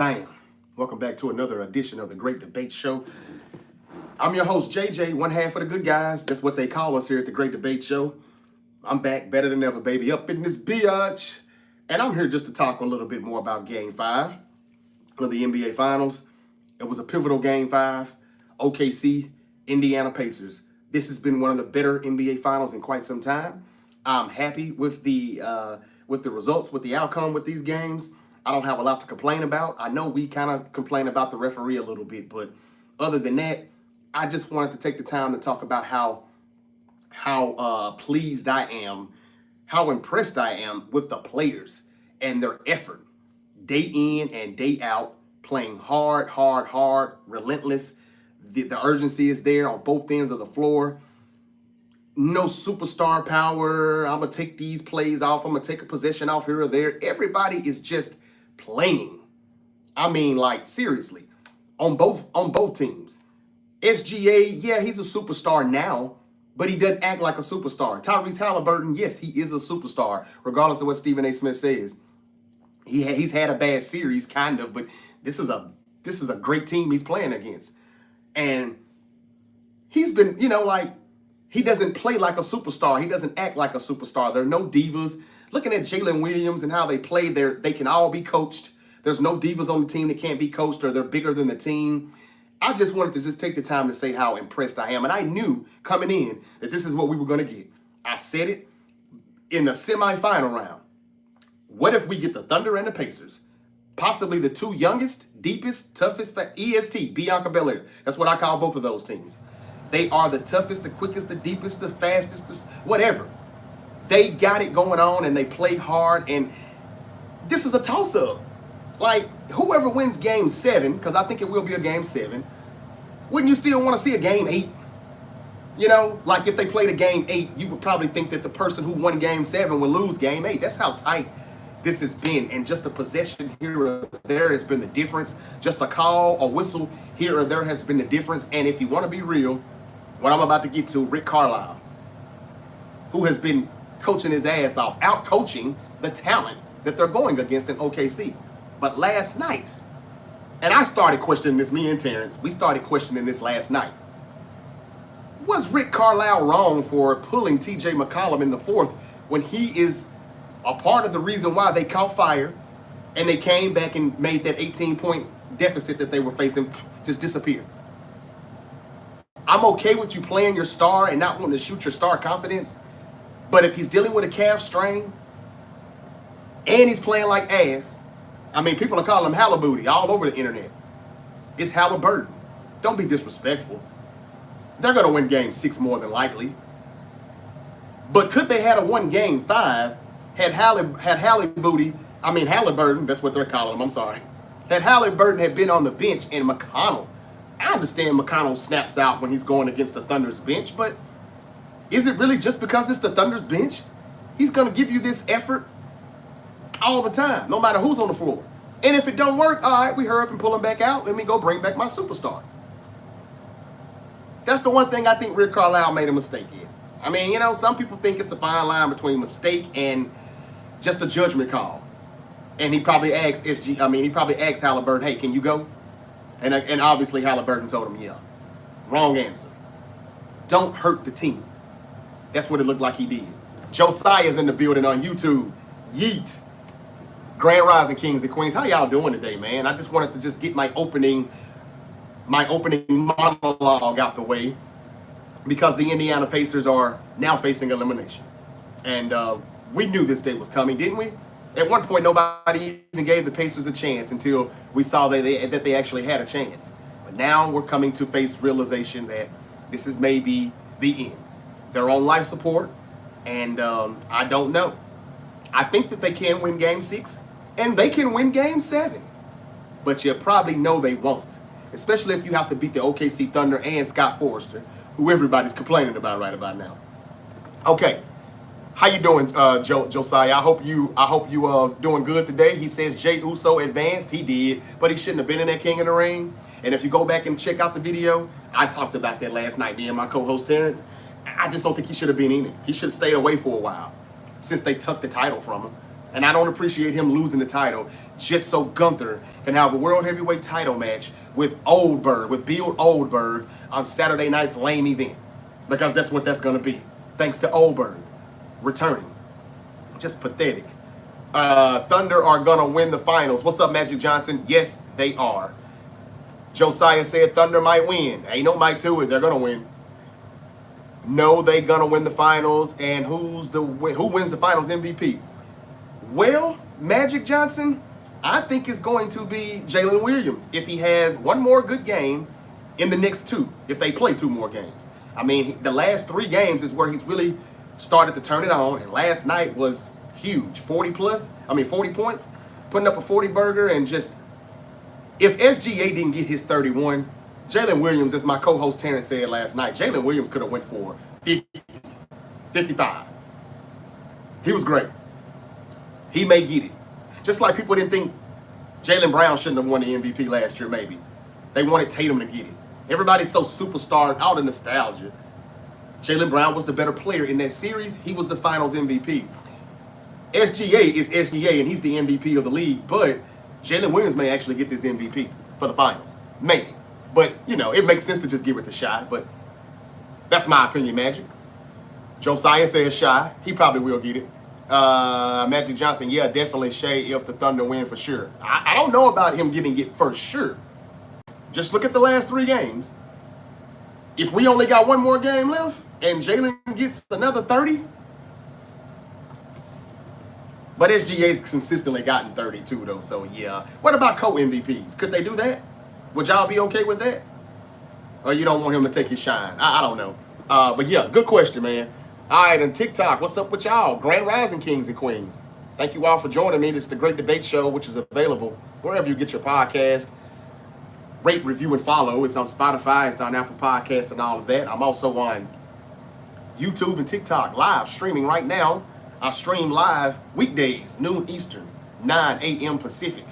Bam. Welcome back to another edition of the Great Debate Show. I'm your host, JJ, one half of the good guys. That's what they call us here at the Great Debate Show. I'm back better than ever, baby, up in this biatch. And I'm here just to talk a little bit more about Game 5 of the NBA Finals. It was a pivotal Game 5. OKC, Indiana Pacers. This has been one of the better NBA Finals in quite some time. I'm happy with the results, with the outcome with these games. I don't have a lot to complain about. I know we kind of complain about the referee a little bit, but other than that, I just wanted to take the time to talk about how pleased I am, how impressed I am with the players and their effort, day in and day out, playing hard, relentless. The urgency is there on both ends of the floor. No superstar power. I'm going to take these plays off. I'm going to take a possession off here or there. Everybody is just playing. I mean, like, seriously, on both teams. SGA, yeah, he's a superstar now, but he doesn't act like a superstar. Tyrese Halliburton, yes, he is a superstar, regardless of what Stephen A. Smith says. He's had a bad series, kind of, but this is a great team he's playing against. And he's been, he doesn't play like a superstar. He doesn't act like a superstar. There are no divas. Looking at Jalen Williams and how they play, they can all be coached. There's no divas on the team that can't be coached, or they're bigger than the team. I just wanted to just take the time to say how impressed I am. And I knew coming in that this is what we were going to get. I said it in the semifinal round. What if we get the Thunder and the Pacers? Possibly the two youngest, deepest, toughest, EST, Bianca Belair. That's what I call both of those teams. They are the toughest, the quickest, the deepest, the fastest, whatever. They got it going on and they play hard. And this is a toss-up. Like, whoever wins Game 7, because I think it will be a Game 7, wouldn't you still want to see a Game 8? Like if they played a Game 8, you would probably think that the person who won Game 7 would lose Game 8. That's how tight this has been. And just a possession here or there has been the difference. Just a call, a whistle here or there has been the difference. And if you want to be real, what I'm about to get to, Rick Carlisle, who has been coaching his ass off, out coaching the talent that they're going against in OKC. But last night, and I started questioning this, me and Terrence, we started questioning this last night. Was Rick Carlisle wrong for pulling TJ McCollum in the fourth when he is a part of the reason why they caught fire and they came back and made that 18-point deficit that they were facing just disappear? I'm okay with you playing your star and not wanting to shoot your star confidence, but if he's dealing with a calf strain and he's playing like ass, I mean, people are calling him Hallibooty all over the internet. It's Halliburton. Don't be disrespectful. They're going to win Game 6 more than likely. But could they have won Game 5 had Halliburton, that's what they're calling him, I'm sorry. Had Halliburton had been on the bench and McConnell, I understand McConnell snaps out when he's going against the Thunder's bench, but is it really just because it's the Thunder's bench? He's going to give you this effort all the time, no matter who's on the floor. And if it don't work, all right, we hurry up and pull him back out. Let me go bring back my superstar. That's the one thing I think Rick Carlisle made a mistake in. I mean, some people think it's a fine line between mistake and just a judgment call. And he probably asked Halliburton, hey, can you go? And obviously Halliburton told him, yeah. Wrong answer. Don't hurt the team. That's what it looked like he did. Josiah's in the building on YouTube. Yeet. Grand Rising Kings and Queens. How y'all doing today, man? I just wanted to just get my opening monologue out the way because the Indiana Pacers are now facing elimination. And we knew this day was coming, didn't we? At one point, nobody even gave the Pacers a chance until we saw that they actually had a chance. But now we're coming to face realization that this is maybe the end. They're on life support, and I don't know. I think that they can win Game 6, and they can win Game 7. But you probably know they won't, especially if you have to beat the OKC Thunder and Scott Forrester, who everybody's complaining about right about now. Okay. How you doing, Josiah? I hope you doing good today. He says Jey Uso advanced. He did, but he shouldn't have been in that King of the Ring. And if you go back and check out the video, I talked about that last night, me and my co-host Terrence. I just don't think he should have been in it. He should have stayed away for a while since they took the title from him. And I don't appreciate him losing the title just so Gunther can have a World Heavyweight title match with Oldberg, with Bill Oldberg on Saturday night's lame event. Because that's what that's going to be. Thanks to Oldberg returning. Just pathetic. Thunder are going to win the finals. What's up, Magic Johnson? Yes, they are. Josiah said Thunder might win. Ain't no might to it. They're going to win. No, they going to win the finals. And who wins the finals MVP? Well, Magic Johnson, I think it's going to be Jalen Williams if he has one more good game in the next two, if they play two more games. I mean, the last 3 games is where he's really started to turn it on, and last night was huge. 40 points, putting up a 40 burger, and just, if SGA didn't get his 31, Jalen Williams, as my co-host Terrence said last night, Jalen Williams could have went for 50, 55. He was great. He may get it. Just like people didn't think Jaylen Brown shouldn't have won the MVP last year, maybe. They wanted Tatum to get it. Everybody's so superstar, all the nostalgia. Jaylen Brown was the better player in that series. He was the finals MVP. SGA is SGA, and he's the MVP of the league, but Jalen Williams may actually get this MVP for the finals. Maybe. But, you know, it makes sense to just give it to Shy, but that's my opinion, Magic. Josiah says Shy. He probably will get it. Magic Johnson, yeah, definitely Shea if the Thunder win for sure. I don't know about him getting it for sure. Just look at the last 3 games. If we only got one more game left and Jalen gets another 30, but SGA's consistently gotten 32 though, so yeah. What about co-MVPs? Could they do that? Would y'all be okay with that? Or you don't want him to take his shine? I don't know. But yeah, good question, man. All right, and TikTok, what's up with y'all? Grand Rising Kings and Queens. Thank you all for joining me. It's the Great Debate Show, which is available wherever you get your podcast. Rate, review, and follow. It's on Spotify. It's on Apple Podcasts and all of that. I'm also on YouTube and TikTok live streaming right now. I stream live weekdays, noon Eastern, 9 a.m. Pacific.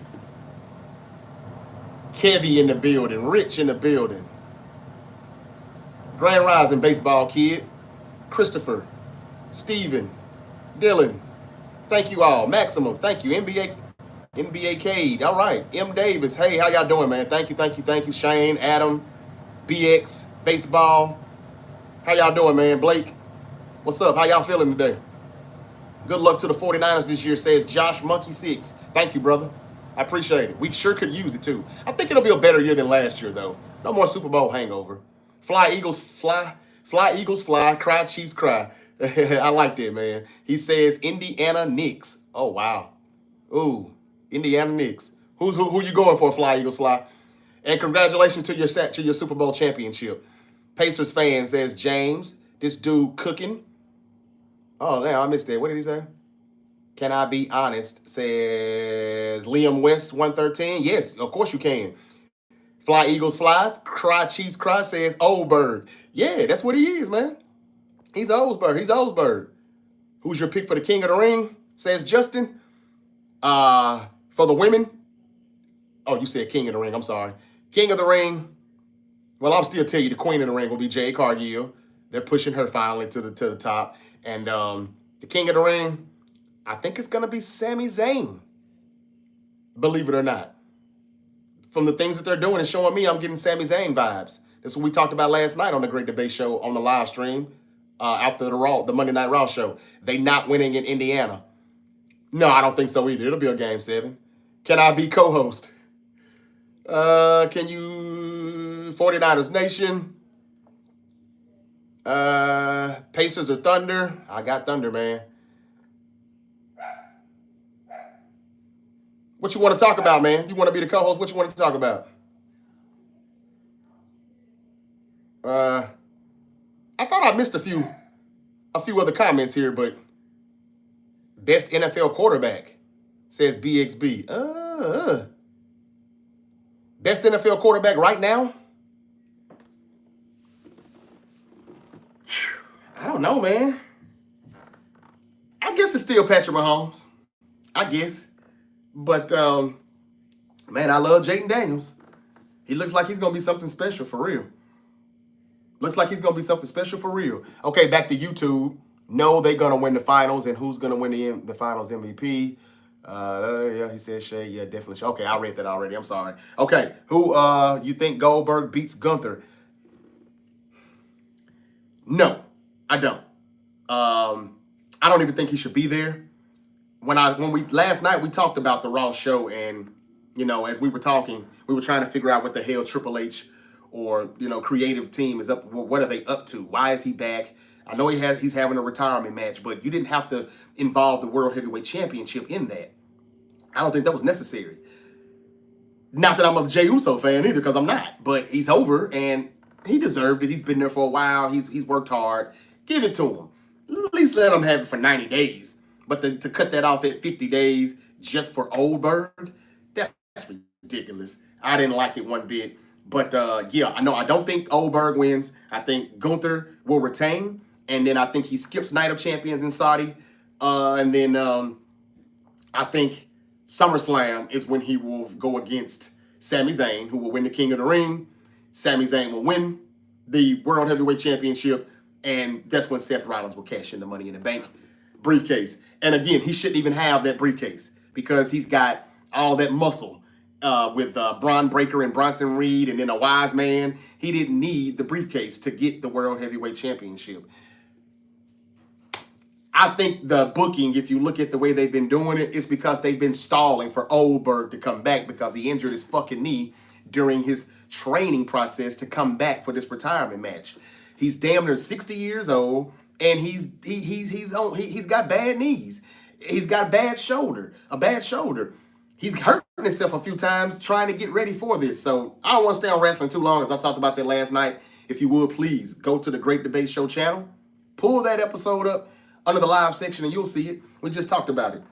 Kevy in the building. Rich in the building. Grand Rising Baseball Kid. Christopher, Steven, Dylan, thank you all. Maximum, thank you. NBA Cade, all right. M. Davis, hey, how y'all doing, man? Thank you. Shane, Adam, BX, Baseball. How y'all doing, man? Blake, what's up? How y'all feeling today? Good luck to the 49ers this year, says Josh Monkey 6. Thank you, brother. I appreciate it. We sure could use it, too. I think it'll be a better year than last year, though. No more Super Bowl hangover. Fly, Eagles, fly. Fly, Eagles, fly. Cry, Chiefs, cry. I like that, man. He says Indiana Knicks. Oh, wow. Ooh, Indiana Knicks. Who you going for, Fly, Eagles, fly? And congratulations to your Super Bowl championship. Pacers fan says James. This dude cooking. Oh, damn, I missed that. What did he say? Can I be honest? Says Liam West 113. Yes, of course you can. Fly, Eagles, fly. Cry, Chiefs, cry, says Oldberg. Yeah, that's what he is, man. He's Oldberg. Who's your pick for the King of the Ring? Says Justin. For the women. Oh, you said King of the Ring. I'm sorry. King of the Ring. Well, I'll still tell you the Queen of the Ring will be Jade Cargill. They're pushing her finally to the top. And the King of the Ring, I think it's going to be Sami Zayn. Believe it or not. From the things that they're doing and showing me, I'm getting Sami Zayn vibes. That's what we talked about last night on the Great Debate Show on the live stream after the Monday Night Raw show. They not winning in Indiana. No, I don't think so either. It'll be a Game 7. Can I be co-host? Can you 49ers Nation? Pacers or Thunder? I got Thunder, man. What you want to talk about, man? You want to be the co-host? What you want to talk about? I thought I missed a few other comments here, but best NFL quarterback says BXB. Best NFL quarterback right now? I don't know, man. I guess it's still Patrick Mahomes. I guess. But, man, I love Jaden Daniels. He looks like he's going to be something special for real. Okay, back to YouTube. No, they're going to win the finals. And who's going to win the finals MVP? Yeah, he said Shay. Yeah, definitely Shay. Okay, I read that already. I'm sorry. Okay, who you think Goldberg beats Gunther? No, I don't. I don't even think he should be there. When we last night we talked about the Raw show, and as we were talking, we were trying to figure out what the hell Triple H or creative team is up. What are they up to? Why is he back? I know he's having a retirement match, but you didn't have to involve the World Heavyweight Championship in that. I don't think that was necessary. Not that I'm a Jey Uso fan either, because I'm not. But he's over, and he deserved it. He's been there for a while. He's worked hard. Give it to him. At least let him have it for 90 days. But to cut that off at 50 days just for Goldberg, that's ridiculous. I didn't like it one bit. But yeah, I don't think Goldberg wins. I think Gunther will retain. And then I think he skips Night of Champions in Saudi. And then I think SummerSlam is when he will go against Sami Zayn, who will win the King of the Ring. Sami Zayn will win the World Heavyweight Championship. And that's when Seth Rollins will cash in the Money in the Bank briefcase. And again, he shouldn't even have that briefcase because he's got all that muscle with Braun Breaker and Bronson Reed and then a wise man. He didn't need the briefcase to get the World Heavyweight Championship. I think the booking, if you look at the way they've been doing it, it's because they've been stalling for Goldberg to come back because he injured his fucking knee during his training process to come back for this retirement match. He's damn near 60 years old, and he's got bad knees. He's got a bad shoulder. He's hurting himself a few times trying to get ready for this. So I don't want to stay on wrestling too long, as I talked about that last night. If you would, please go to the Great Debate Show channel, pull that episode up under the live section, and you'll see it. We just talked about it.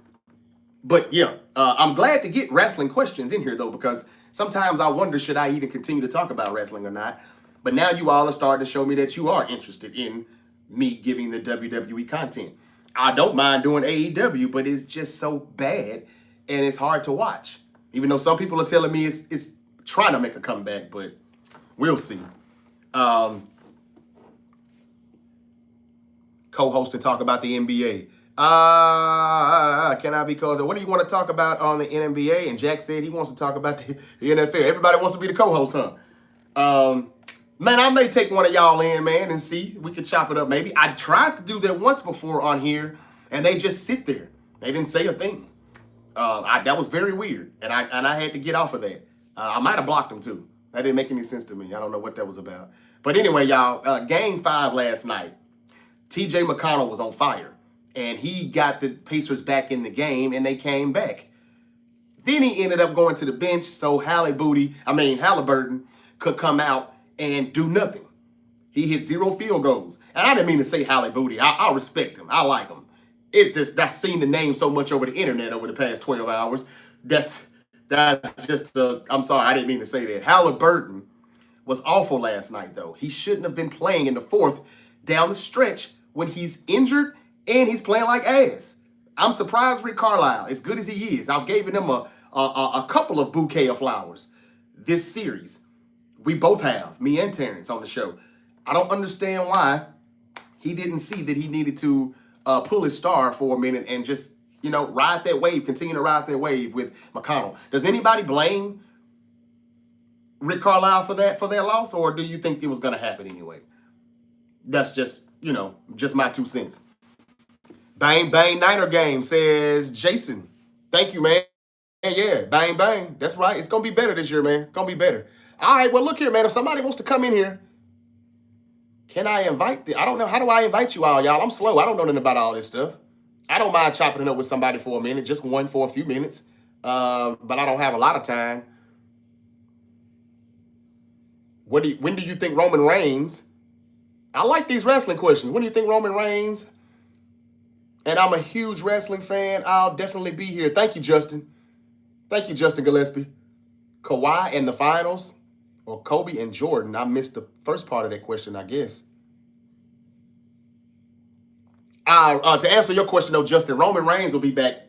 But yeah, I'm glad to get wrestling questions in here, though, because sometimes I wonder, should I even continue to talk about wrestling or not? But now you all are starting to show me that you are interested in me giving the WWE content. I don't mind doing AEW, but it's just so bad and it's hard to watch. Even though some people are telling me it's trying to make a comeback, but we'll see. Co-host and talk about the NBA. Can I be called? What do you want to talk about on the NBA? And Jack said he wants to talk about the NFL. Everybody wants to be the co-host, huh? Man, I may take one of y'all in, man, and see. We could chop it up, maybe. I tried to do that once before on here, and they just sit there. They didn't say a thing. That was very weird, and I had to get off of that. I might have blocked them, too. That didn't make any sense to me. I don't know what that was about. But anyway, y'all, Game 5 last night, T.J. McConnell was on fire, and he got the Pacers back in the game, and they came back. Then he ended up going to the bench so Halliburton could come out and do nothing. He hit 0 field goals. And I didn't mean to say Halliburton. I respect him. I like him. It's just, I've seen the name so much over the internet over the past 12 hours. That's just, I'm sorry, I didn't mean to say that. Halliburton was awful last night, though. He shouldn't have been playing in the fourth down the stretch when he's injured and he's playing like ass. I'm surprised Rick Carlisle, as good as he is, I've given him a couple of bouquet of flowers this series. We both have, me and Terrence on the show. I don't understand why he didn't see that he needed to pull his star for a minute and just, ride that wave, continue to ride that wave with McConnell. Does anybody blame Rick Carlisle for that loss, or do you think it was going to happen anyway? That's just, just my 2 cents. Bang, bang, Niner game, says Jason. Thank you, man. Yeah, bang, bang. That's right. It's going to be better this year, man. It's going to be better. All right, well, look here, man. If somebody wants to come in here, can I invite I don't know. How do I invite you all, y'all? I'm slow. I don't know nothing about all this stuff. I don't mind chopping it up with somebody for a minute, just one for a few minutes. But I don't have a lot of time. When do you think Roman Reigns? I like these wrestling questions. When do you think Roman Reigns? And I'm a huge wrestling fan. I'll definitely be here. Thank you, Justin. Thank you, Justin Gillespie. Kawhi in the finals? Or Kobe and Jordan? I missed the first part of that question, I guess. To answer your question, though, Justin, Roman Reigns will be back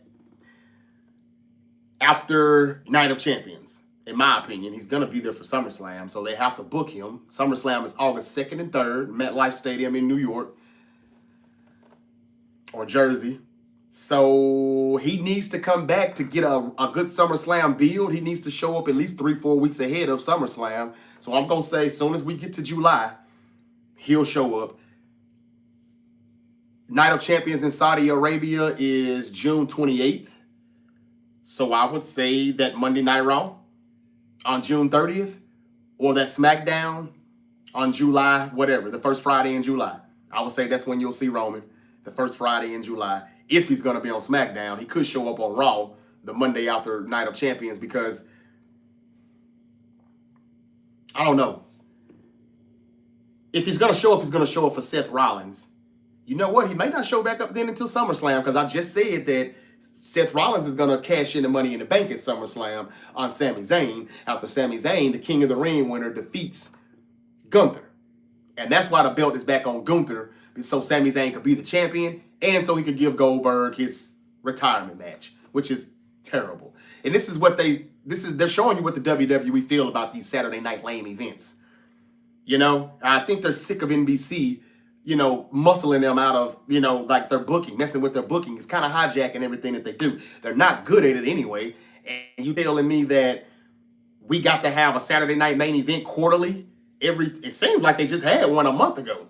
after Night of Champions. In my opinion, he's going to be there for SummerSlam, so they have to book him. SummerSlam is August 2nd and 3rd, MetLife Stadium in New York or Jersey. So he needs to come back to get a good SummerSlam build. He needs to show up at least 3-4 weeks ahead of SummerSlam. So I'm going to say as soon as we get to July, he'll show up. Night of Champions in Saudi Arabia is June 28th. So I would say that Monday Night Raw on June 30th or that SmackDown on July, whatever, the first Friday in July. I would say that's when you'll see Roman, the first Friday in July. If he's going to be on SmackDown, he could show up on Raw the Monday after Night of Champions because, I don't know. If he's going to show up, he's going to show up for Seth Rollins. You know what? He may not show back up then until SummerSlam because I just said that Seth Rollins is going to cash in the Money in the Bank at SummerSlam on Sami Zayn after Sami Zayn, the King of the Ring winner, defeats Gunther. And that's why the belt is back on Gunther, so Sami Zayn could be the champion and so he could give Goldberg his retirement match, which is terrible. And this is what they're showing you what the WWE feel about these Saturday night lame events. You know, I think they're sick of NBC, muscling them out of, like their booking, messing with their booking. It's kind of hijacking everything that they do. They're not good at it anyway. And you telling me that we got to have a Saturday night main event quarterly? It seems like they just had one a month ago.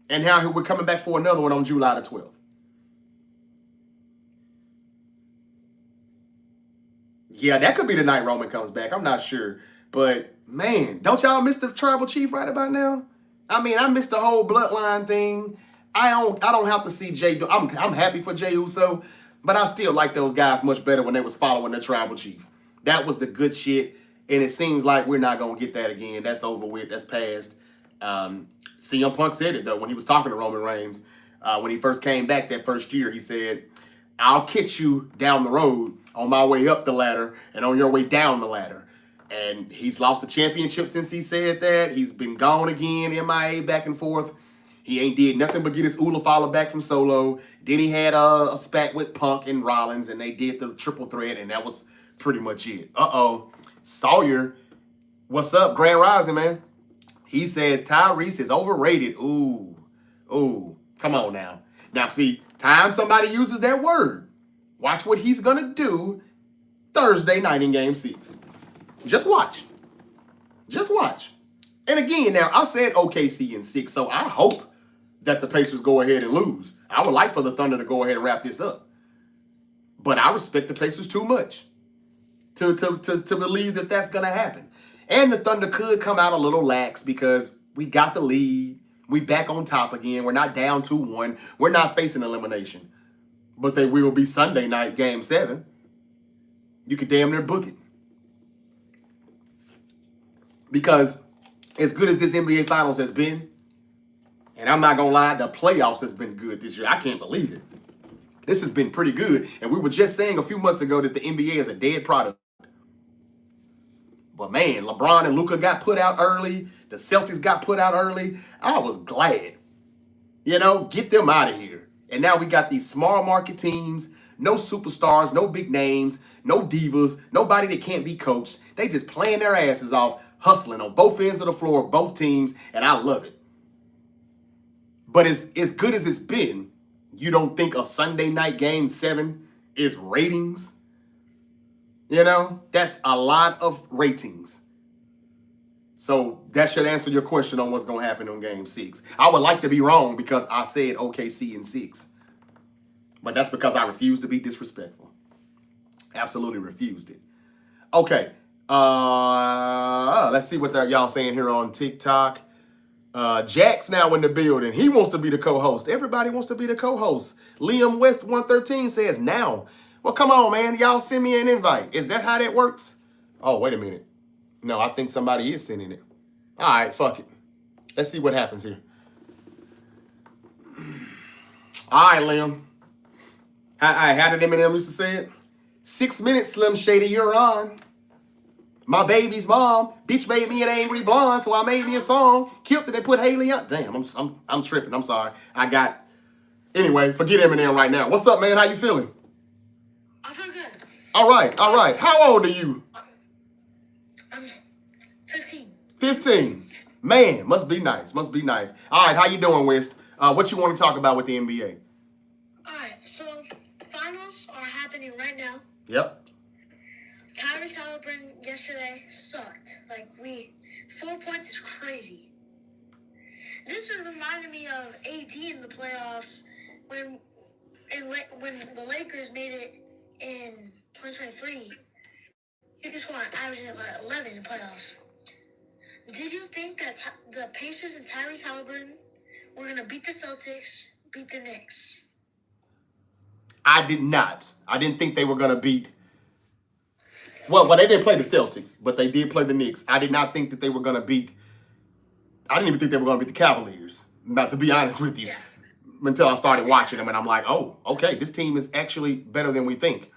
And now we're coming back for another one on July the 12th. Yeah, that could be the night Roman comes back. I'm not sure. But, man, don't y'all miss the Tribal Chief right about now? I mean, I missed the whole bloodline thing. I don't have to see Jay. I'm happy for Jey Uso, but I still like those guys much better when they was following the Tribal Chief. That was the good shit, and it seems like we're not going to get that again. That's over with. That's past. CM Punk said it, though, when he was talking to Roman Reigns. When he first came back that first year, he said, I'll catch you down the road on my way up the ladder and on your way down the ladder. And he's lost the championship since he said that. He's been gone again, MIA, back and forth. He ain't did nothing but get his Ula follow back from Solo. Then he had a spat with Punk and Rollins, and they did the triple threat, and that was pretty much it. Sawyer, what's up, Grand Rising, man? He says Tyrese is overrated. Ooh, come on now. Now, see, time somebody uses that word, watch what he's going to do Thursday night in Game 6. Just watch. Just watch. And again, now, I said OKC in 6, so I hope that the Pacers go ahead and lose. I would like for the Thunder to go ahead and wrap this up. But I respect the Pacers too much to believe that that's going to happen. And the Thunder could come out a little lax because we got the lead. We back on top again. We're not down 2-1. We're not facing elimination. But they will be Sunday night, Game 7. You could damn near book it. Because as good as this NBA Finals has been, and I'm not going to lie, the playoffs has been good this year. I can't believe it. This has been pretty good. And we were just saying a few months ago that the NBA is a dead product. But man, LeBron and Luka got put out early. The Celtics got put out early. I was glad. Get them out of here. And now we got these small market teams, no superstars, no big names, no divas, nobody that can't be coached. They just playing their asses off, hustling on both ends of the floor, both teams, and I love it. But as good as it's been, you don't think a Sunday night Game 7 is ratings? That's a lot of ratings. So that should answer your question on what's going to happen on Game 6. I would like to be wrong because I said OKC in 6. But that's because I refuse to be disrespectful. Absolutely refused it. Okay. Let's see what y'all saying here on TikTok. Jack's now in the building. He wants to be the co-host. Everybody wants to be the co-host. Liam West 113 says now. Well, come on, man. Y'all send me an invite. Is that how that works? Oh, wait a minute. No, I think somebody is sending it. All right, fuck it. Let's see what happens here. All right, Liam. How did Eminem used to say it? 6 minutes, Slim Shady, you're on. My baby's mom, bitch made me an angry blonde, so I made me a song. Killed it and put Haley on. Damn, I'm tripping. I'm sorry. Anyway, forget Eminem right now. What's up, man? How you feeling? I feel good. All right. How old are you? I'm 15. 15. Man, must be nice. All right, how you doing, West? What you want to talk about with the NBA? All right, so 5 Yep. Tyrese Halliburton yesterday sucked. 4 points is crazy. This reminded me of AD in the playoffs when the Lakers made it in 2023. He could score an average of 11 in playoffs. Did you think that the Pacers and Tyrese Halliburton were going to beat the Celtics, beat the Knicks? I did not. I didn't think they were going to beat. Well, they didn't play the Celtics, but they did play the Knicks. I did not think that they were going to beat. I didn't even think they were going to beat the Cavaliers, not to be honest with you, Yeah. until I started watching them. And I'm like, oh, okay, this team is actually better than we think.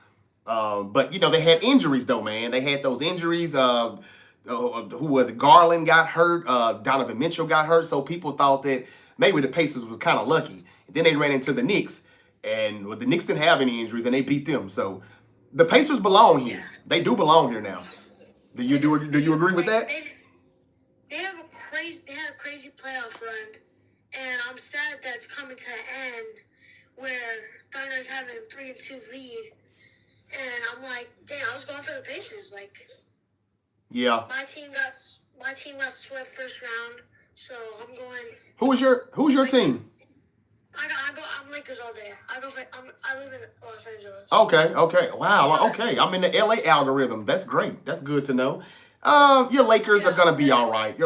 But, they had injuries, though, man. They had those injuries. Who was it? Garland got hurt. Donovan Mitchell got hurt. So people thought that maybe the Pacers was kind of lucky. And then they ran into the Knicks. And the Knicks didn't have any injuries, and they beat them. So the Pacers belong here. Yeah. They do belong here now. Do you agree with that? They had a crazy playoff run, and I'm sad that it's coming to an end where Thunder's having a 3-2 lead, and I'm like, damn, I was going for the Pacers. Yeah. My team got swept first round, so I'm going. Who's your team? I'm Lakers all day. I live in Los Angeles. Okay. Wow. Okay. I'm in the LA algorithm. That's great. That's good to know. Your Lakers are gonna be all right.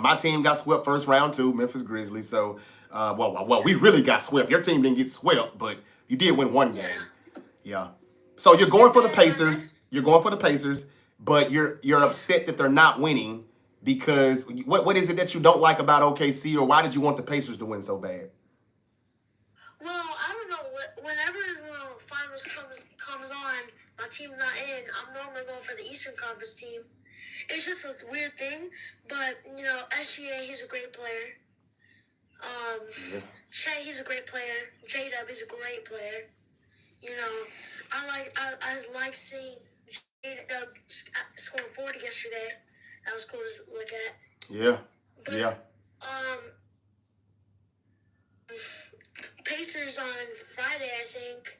My team got swept first round too, Memphis Grizzlies. So, we really got swept. Your team didn't get swept, but you did win one game. Yeah. So you're going for the Pacers. But you're upset that they're not winning because what is it that you don't like about OKC, or why did you want the Pacers to win so bad? Well, I don't know. Whenever the finals comes on, my team's not in. I'm normally going for the Eastern Conference team. It's just a weird thing, but SGA, he's a great player. Yes. Shea, he's a great player. J-Dub, he's a great player. I like seeing J-Dub scoring 40 yesterday. That was cool to look at. Yeah. But, Yeah. Pacers on Friday, I think,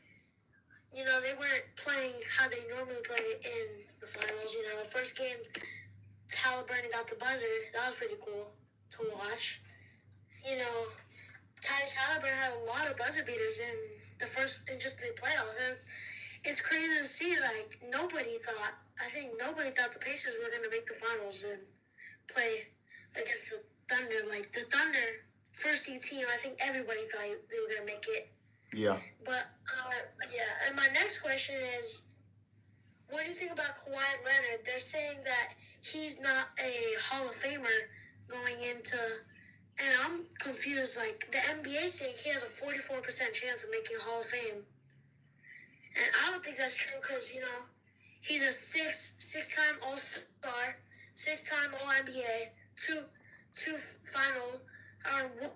they weren't playing how they normally play in the finals. The first game, Halliburton got the buzzer. That was pretty cool to watch. Tyrese Halliburton had a lot of buzzer beaters in the playoffs. It's crazy to see, nobody thought the Pacers were going to make the finals and play against the Thunder. The Thunder, first seed team, I think everybody thought they were going to make it. Yeah. But, and my next question is, what do you think about Kawhi Leonard? They're saying that he's not a Hall of Famer going into, and I'm confused. The NBA saying he has a 44% chance of making Hall of Fame. And I don't think that's true because, he's a six-time All-Star, 6-time All-NBA,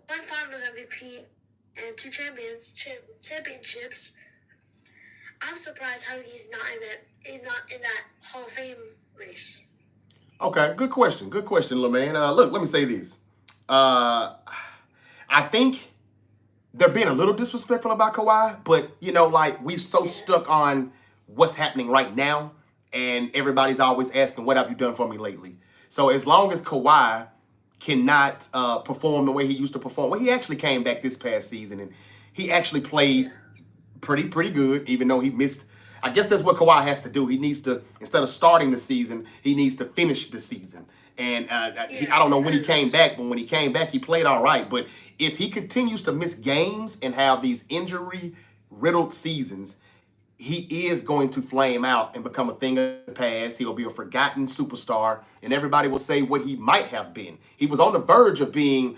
one Finals MVP, and 2 championships. I'm surprised how he's not in that Hall of Fame race. Okay, good question, little man. Look, let me say this. I think they're being a little disrespectful about Kawhi, but we so stuck on what's happening right now, and everybody's always asking, "What have you done for me lately?" So as long as Kawhi cannot perform the way he used to perform, he actually came back this past season and he actually played pretty good, even though he missed. I guess that's what Kawhi has to do. He needs to, instead of starting the season, he needs to finish the season. And I don't know when he came back, but when he came back, he played all right. But if he continues to miss games and have these injury-riddled seasons, he is going to flame out and become a thing of the past. He'll be a forgotten superstar, and everybody will say what he might have been. He was on the verge of being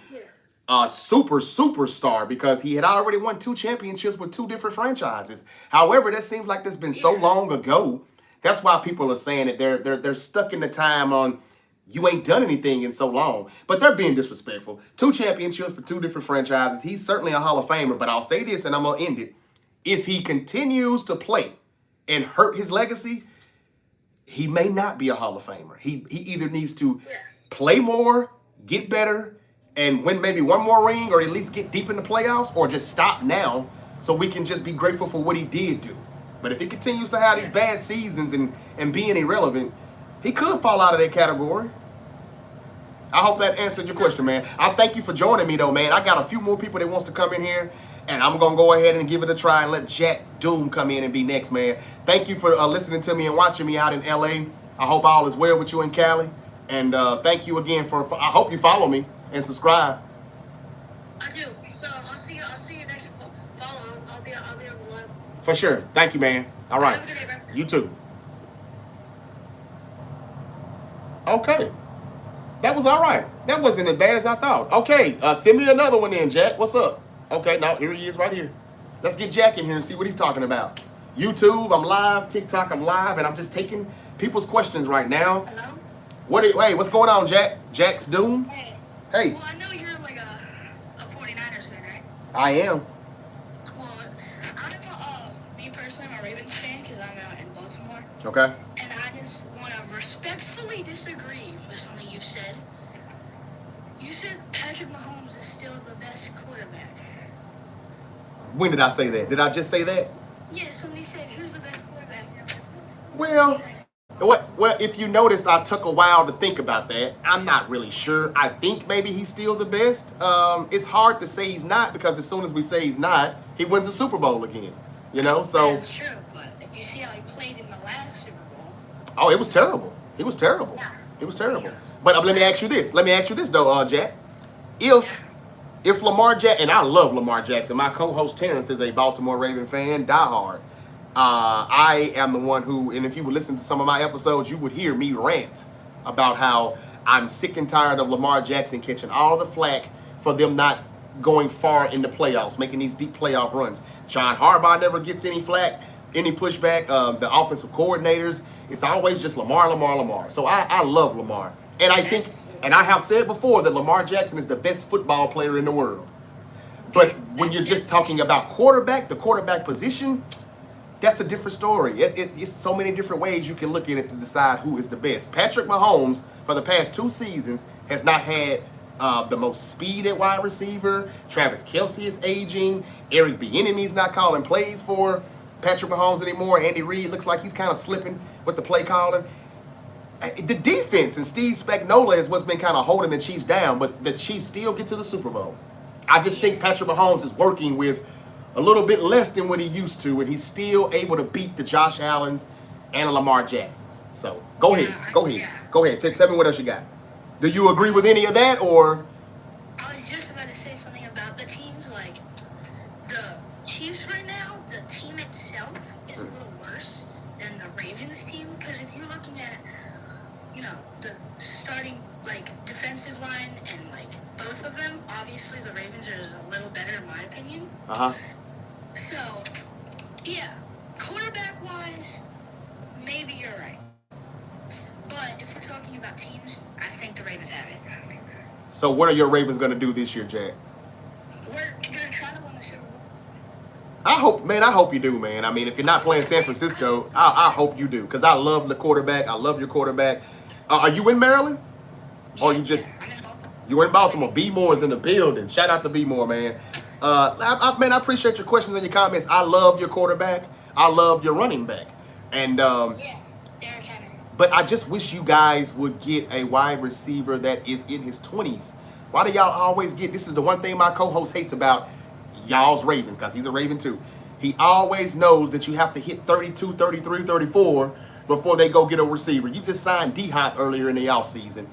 a superstar because he had already won 2 championships with 2 different franchises. However, that seems like that's been so long ago. That's why people are saying that they're stuck in the time on you ain't done anything in so long. But they're being disrespectful. 2 championships for 2 different franchises. He's certainly a Hall of Famer, but I'll say this and I'm going to end it. If he continues to play and hurt his legacy, he may not be a Hall of Famer. He either needs to play more, get better, and win maybe one more ring or at least get deep in the playoffs, or just stop now so we can just be grateful for what he did do. But if he continues to have these bad seasons and being irrelevant, he could fall out of that category. I hope that answered your question, man. I thank you for joining me, though, man. I got a few more people that wants to come in here, and I'm going to go ahead and give it a try and let Jack Doom come in and be next, man. Thank you for listening to me and watching me out in L.A. I hope all is well with you in Cali. And thank you again for I hope you follow me and subscribe. I do. So I'll see you next follow. I'll be on the live. For sure. Thank you, man. All right. Have a good day, bro. You too. Okay. That was all right. That wasn't as bad as I thought. Okay, send me another one in, Jack. What's up? Okay, now here he is right here. Let's get Jack in here and see what he's talking about. YouTube, I'm live. TikTok, I'm live, and I'm just taking people's questions right now. Hello? Hey, what's going on, Jack? Jack's Doom? Hey. Well, I know you're like a 49ers fan, right? I am. Well, me personally, I'm a Ravens fan because I'm out in Baltimore. Okay. And I just want to respectfully disagree with something you said. You said Patrick Mahomes is still the best quarterback. When did I say that? Did I just say that? Yeah, somebody said, who's the best quarterback? Well, if you noticed, I took a while to think about that. I'm not really sure. I think maybe he's still the best. It's hard to say he's not because as soon as we say he's not, he wins the Super Bowl again. You know, so. That's true, but if you see how he played in the last Super Bowl. Oh, it was terrible. It was terrible. Yeah. It was terrible. But let me ask you this. Though, Jack. If Lamar Jackson, and I love Lamar Jackson, my co-host Terrence is a Baltimore Raven fan, diehard. I am the one who, and if you would listen to some of my episodes, you would hear me rant about how I'm sick and tired of Lamar Jackson catching all the flack for them not going far in the playoffs, making these deep playoff runs. John Harbaugh never gets any flack, any pushback. The offensive coordinators, it's always just Lamar. So I love Lamar. And I think, and I have said before that Lamar Jackson is the best football player in the world. But when you're just talking about quarterback, the quarterback position, that's a different story. It's so many different ways you can look at it to decide who is the best. Patrick Mahomes, for the past 2 seasons, has not had the most speed at wide receiver. Travis Kelce is aging. Eric Bieniemy's not calling plays for Patrick Mahomes anymore. Andy Reid looks like he's kind of slipping with the play calling. The defense and Steve Spagnuolo is what's been kind of holding the Chiefs down, but the Chiefs still get to the Super Bowl. I just think Patrick Mahomes is working with a little bit less than what he used to, and he's still able to beat the Josh Allens and Lamar Jacksons. So go ahead. Tell me what else you got. Do you agree with any of that, or? I was just about to say something about the teams. Like the Chiefs right now, the team itself is a little worse than the Ravens team, because if you're looking at, the starting defensive line and both of them, obviously the Ravens are a little better in my opinion. So, yeah, quarterback-wise, maybe you're right. But if we're talking about teams, I think the Ravens have it. So what are your Ravens going to do this year, Jack? We're going to try to win the Super Bowl. I hope you do, man. I mean, if you're not playing San Francisco, I hope you do, because I love the quarterback. I love your quarterback. Are you in Maryland? Or you just... I'm in Baltimore. You're in Baltimore. B Moore is in the building. Shout out to B Moore, man. I appreciate your questions and your comments. I love your quarterback. I love your running back. And Derrick Henry. but I just wish you guys would get a wide receiver that is in his 20s. Why do y'all always get, this is the one thing my co-host hates about y'all's Ravens, because he's a Raven too. He always knows that you have to hit 32, 33, 34 before they go get a receiver. You just signed D-Hop earlier in the offseason.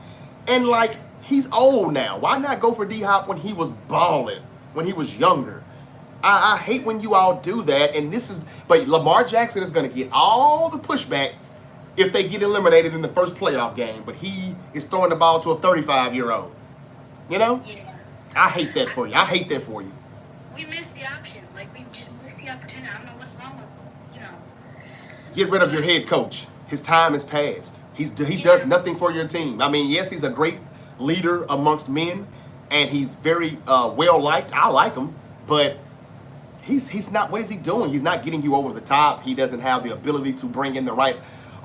And he's old now. Why not go for D-Hop when he was balling, when he was younger? I hate when you all do that. And but Lamar Jackson is going to get all the pushback if they get eliminated in the first playoff game. But he is throwing the ball to a 35-year-old. Yeah. I hate that for you. We missed the option. We just missed the opportunity. I don't know what's wrong with, Get rid of your head coach. His time has passed. He does nothing for your team. I mean, yes, he's a great leader amongst men, and he's very well liked. I like him, but he's not. What is he doing? He's not getting you over the top. He doesn't have the ability to bring in the right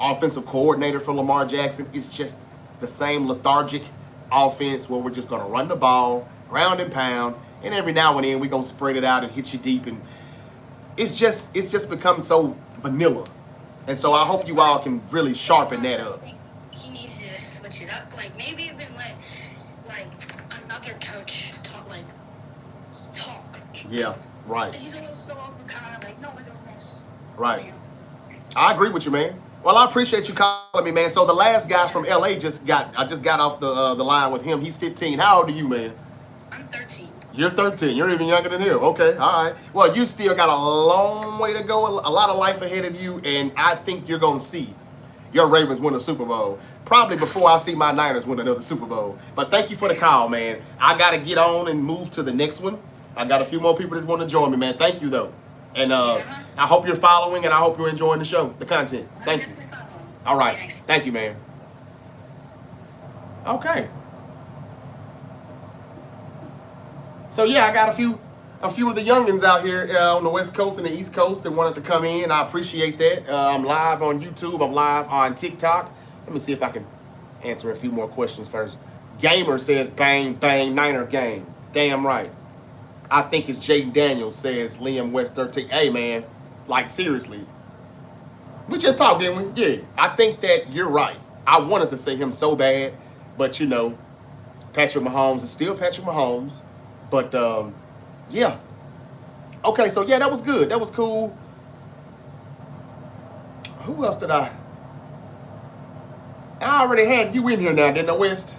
offensive coordinator for Lamar Jackson. It's just the same lethargic offense where we're just going to run the ball, ground and pound, and every now and then we're going to spread it out and hit you deep. And it's just become so vanilla. And so I hope you all can really sharpen that up. He needs to just switch it up. Like maybe even let like another coach talk. Yeah, right. He's always so overpowered. Like no, we're doing this. Right. I agree with you, man. Well, I appreciate you calling me, man. So the last guy from LA I just got off the line with him. He's 15. How old are you, man? I'm 13. You're 13. You're even younger than him. Okay, all right. Well, you still got a long way to go, a lot of life ahead of you, and I think you're going to see your Ravens win a Super Bowl. Probably before I see my Niners win another Super Bowl. But thank you for the call, man. I got to get on and move to the next one. I got a few more people that want to join me, man. Thank you, though. And I hope you're following, and I hope you're enjoying the show, the content. Thank you. All right. Thank you, man. Okay. So yeah, I got a few of the youngins out here on the West Coast and the East Coast that wanted to come in. I appreciate that. I'm live on YouTube. I'm live on TikTok. Let me see if I can answer a few more questions first. Gamer says, bang, bang, Niner game. Damn right. I think it's Jaden Daniels says, Liam West 13. Hey, man, like, seriously. We just talked, didn't we? Yeah, I think that you're right. I wanted to say him so bad, but, you know, Patrick Mahomes is still Patrick Mahomes. But, yeah. Okay, so, yeah, that was good. That was cool. Who else did I already had you in here now, didn't I, West?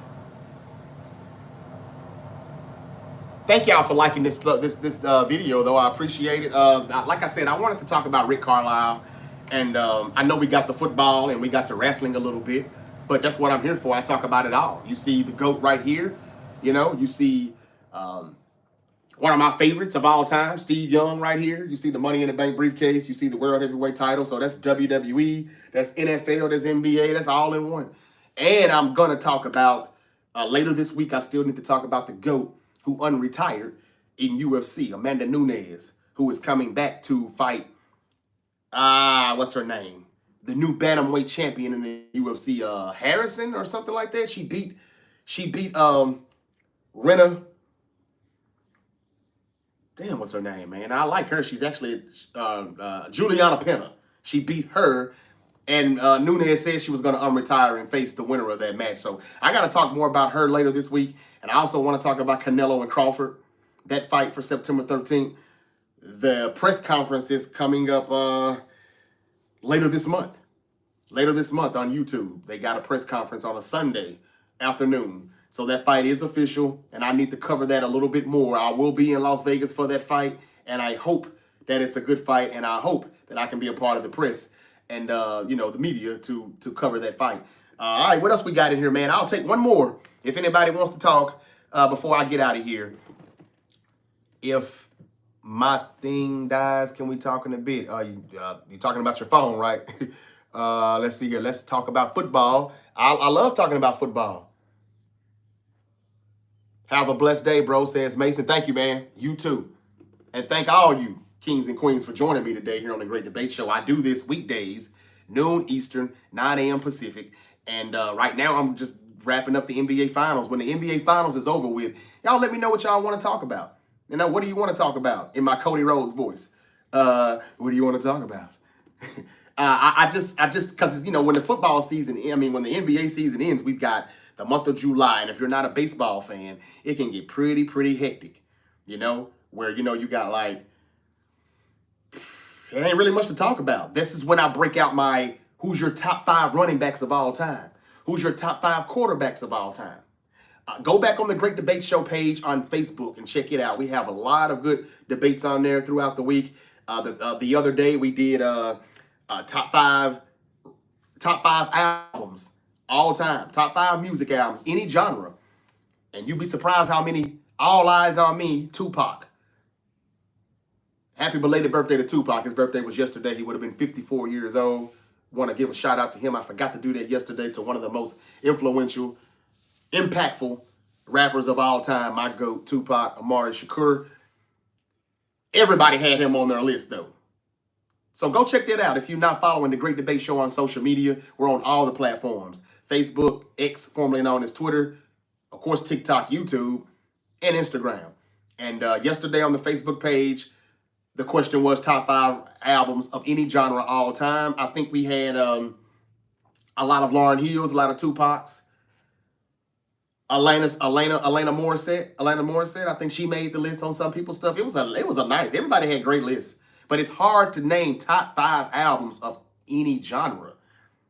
Thank y'all for liking this video, though. I appreciate it. Like I said, I wanted to talk about Rick Carlisle. And I know we got the football and we got to wrestling a little bit. But that's what I'm here for. I talk about it all. You see the GOAT right here. You know, you see one of my favorites of all time, Steve Young right here. You see the Money in the Bank briefcase. You see the World Heavyweight title. So that's WWE. That's NFL. That's NBA. That's all in one. And I'm going to talk about, later this week, I still need to talk about the GOAT who unretired in UFC, Amanda Nunes, who is coming back to fight, what's her name? The new bantamweight champion in the UFC, Harrison or something like that. She beat Rena. Damn, what's her name, man? I like her. She's actually Juliana Pena. She beat her, and Nunes said she was going to unretire and face the winner of that match. So I got to talk more about her later this week. And I also want to talk about Canelo and Crawford, that fight for September 13th. The press conference is coming up later this month. Later this month on YouTube. They got a press conference on a Sunday afternoon. So that fight is official, and I need to cover that a little bit more. I will be in Las Vegas for that fight, and I hope that it's a good fight, and I hope that I can be a part of the press and, you know, the media to cover that fight. All right, what else we got in here, man? I'll take one more if anybody wants to talk before I get out of here. If my thing dies, can we talk in a bit? You're talking about your phone, right? Let's see here. Let's talk about football. I love talking about football. Have a blessed day, bro, says Mason. Thank you, man. You too. And thank all you kings and queens for joining me today here on the Great Debate Show. I do this weekdays, noon Eastern, 9 a.m. Pacific. And right now I'm just wrapping up the NBA Finals. When the NBA Finals is over with, y'all let me know what y'all want to talk about. You know, what do you want to talk about in my Cody Rhodes voice? What do you want to talk about? I just, because, you know, when the football season, when the NBA season ends, we've got the month of July. And if you're not a baseball fan, it can get pretty hectic, you know, where, you know, you got like, it ain't really much to talk about. This is when I break out my, who's your top 5 running backs of all time? Who's your top 5 quarterbacks of all time? Go back on the Great Debate Show page on Facebook and check it out. We have a lot of good debates on there throughout the week. The other day we did top five albums all time, top 5 music albums, any genre. And you'd be surprised how many All Eyes on Me, Tupac. Happy belated birthday to Tupac. His birthday was yesterday. He would have been 54 years old. Want to give a shout out to him. I forgot to do that yesterday, to one of the most influential, impactful rappers of all time, my GOAT, Tupac Amaru Shakur. Everybody had him on their list, though. So go check that out. If you're not following the Great Debate Show on social media, we're on all the platforms. Facebook, X, formerly known as Twitter, of course, TikTok, YouTube, and Instagram. And yesterday on the Facebook page, The question was top 5 albums of any genre all time. I think we had a lot of Lauryn Hills, a lot of Tupac's. Elena Morissette. Elena Morissette. I think she made the list on some people's stuff. It was a nice. Everybody had great lists, but it's hard to name top 5 albums of any genre.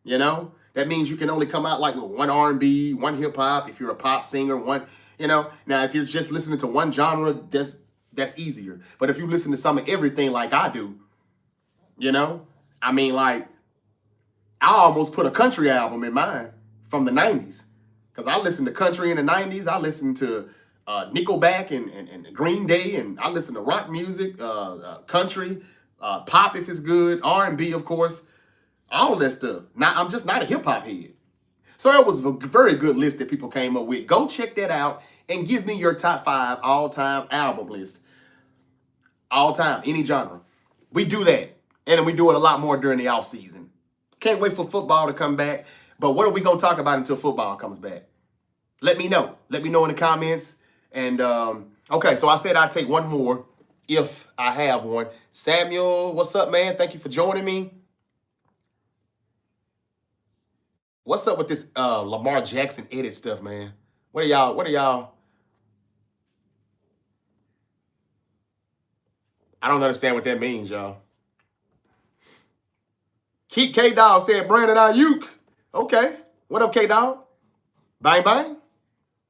You know, that means you can only come out like with one R&B, one hip hop. If you're a pop singer, one. You know, now if you're just listening to one genre, that's easier. But if you listen to some of everything like I do, you know, I mean, like I almost put a country album in mine from the 90s. Because I listened to country in the 90s. I listened to Nickelback and Green Day. And I listened to rock music, country, pop if it's good, R&B, of course. All of that stuff. Now, I'm just not a hip-hop head. So it was a very good list that people came up with. Go check that out and give me your top 5 all-time album list. All time, any genre. We do that. And we do it a lot more during the off season. Can't wait for football to come back. But what are we going to talk about until football comes back? Let me know. Let me know in the comments. And, okay, so I said I'd take one more if I have one. Samuel, what's up, man? Thank you for joining me. What's up with this Lamar Jackson edit stuff, man? What are y'all? I don't understand what that means, y'all. Keep K-Dog said Brandon Ayuk. Okay. What up, K-Dog? Bang, bang.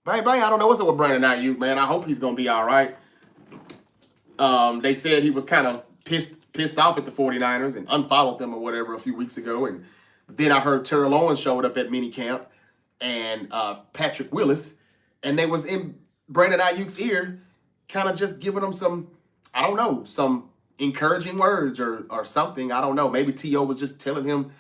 Bang, bang. I don't know what's up with Brandon Ayuk, man. I hope he's going to be all right. They said he was kind of pissed off at the 49ers and unfollowed them or whatever a few weeks ago. And then I heard Terrell Owens showed up at minicamp and Patrick Willis. And they was in Brandon Ayuk's ear kind of just giving him some, I don't know, some encouraging words or something. I don't know. Maybe T.O. was just telling him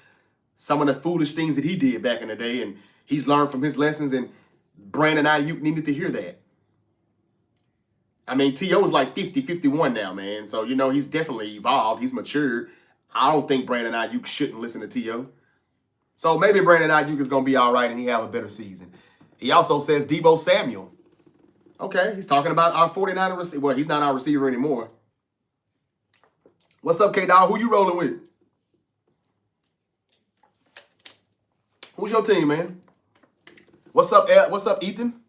some of the foolish things that he did back in the day, and he's learned from his lessons, and Brandon Ayuk needed to hear that. I mean, T.O. is like 50, 51 now, man. So, you know, he's definitely evolved. He's matured. I don't think Brandon Ayuk shouldn't listen to T.O. So maybe Brandon Ayuk is going to be all right and he have a better season. He also says Deebo Samuel. Okay, he's talking about our 49er receiver. Well, he's not our receiver anymore. What's up, K-Dog? Who you rolling with? Who's your team, man? What's up, Ed? What's up, Ethan?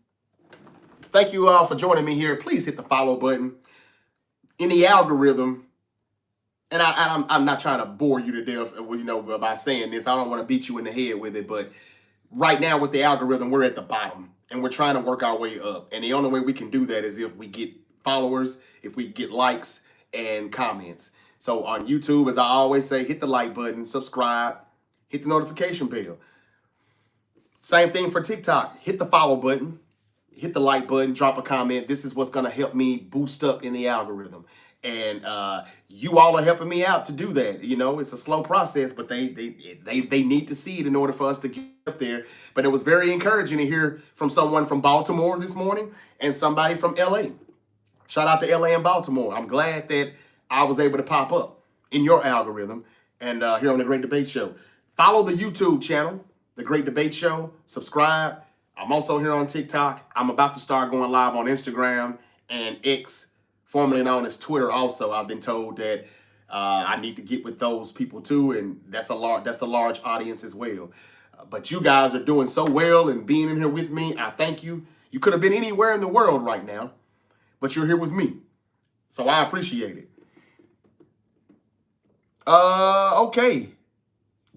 Thank you all for joining me here. Please hit the follow button. In the algorithm, and I'm not trying to bore you to death, you know, by saying this. I don't want to beat you in the head with it, but right now with the algorithm, we're at the bottom, and we're trying to work our way up. And the only way we can do that is if we get followers, if we get likes and comments. So on YouTube, as I always say, hit the like button, subscribe, hit the notification bell. Same thing for TikTok. Hit the follow button, hit the like button, drop a comment. This is what's going to help me boost up in the algorithm. And you all are helping me out to do that. You know, it's a slow process, but they need to see it in order for us to get up there. But it was very encouraging to hear from someone from Baltimore this morning and somebody from LA. Shout out to LA and Baltimore. I'm glad that I was able to pop up in your algorithm and here on the Great Debate Show. Follow the YouTube channel, The Great Debate Show. Subscribe. I'm also here on TikTok. I'm about to start going live on Instagram and X, formerly known as Twitter. Also, I've been told that I need to get with those people too, and that's a large audience as well. But you guys are doing so well and being in here with me. I thank you. You could have been anywhere in the world right now, but you're here with me, so I appreciate it. Okay.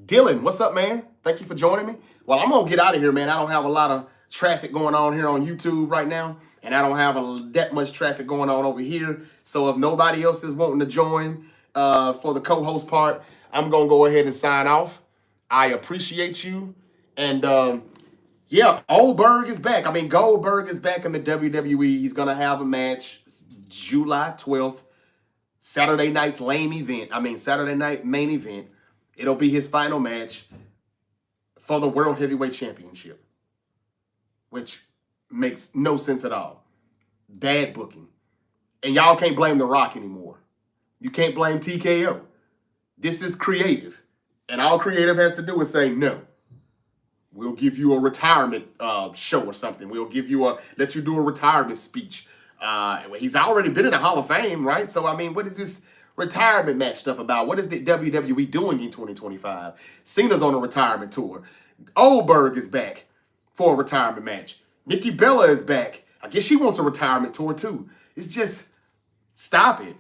Dylan, what's up, man? Thank you for joining me. Well, I'm going to get out of here, man. I don't have a lot of traffic going on here on YouTube right now, and I don't have that much traffic going on over here. So if nobody else is wanting to join for the co-host part, I'm going to go ahead and sign off. I appreciate you. And, yeah, Goldberg is back. I mean, Goldberg is back in the WWE. He's going to have a match July 12th. Saturday night main event. It'll be his final match for the World Heavyweight Championship, which makes no sense at all. Bad booking. And y'all can't blame The Rock anymore. You can't blame TKO. This is creative. And all creative has to do is say, no, we'll give you a retirement show or something. We'll let you do a retirement speech. He's already been in the Hall of Fame, right? So, I mean, what is this retirement match stuff about. What is the WWE doing in 2025? Cena's on a retirement tour. Goldberg is back for a retirement match. Nikki Bella is back. I guess she wants a retirement tour too. It's just, stop it.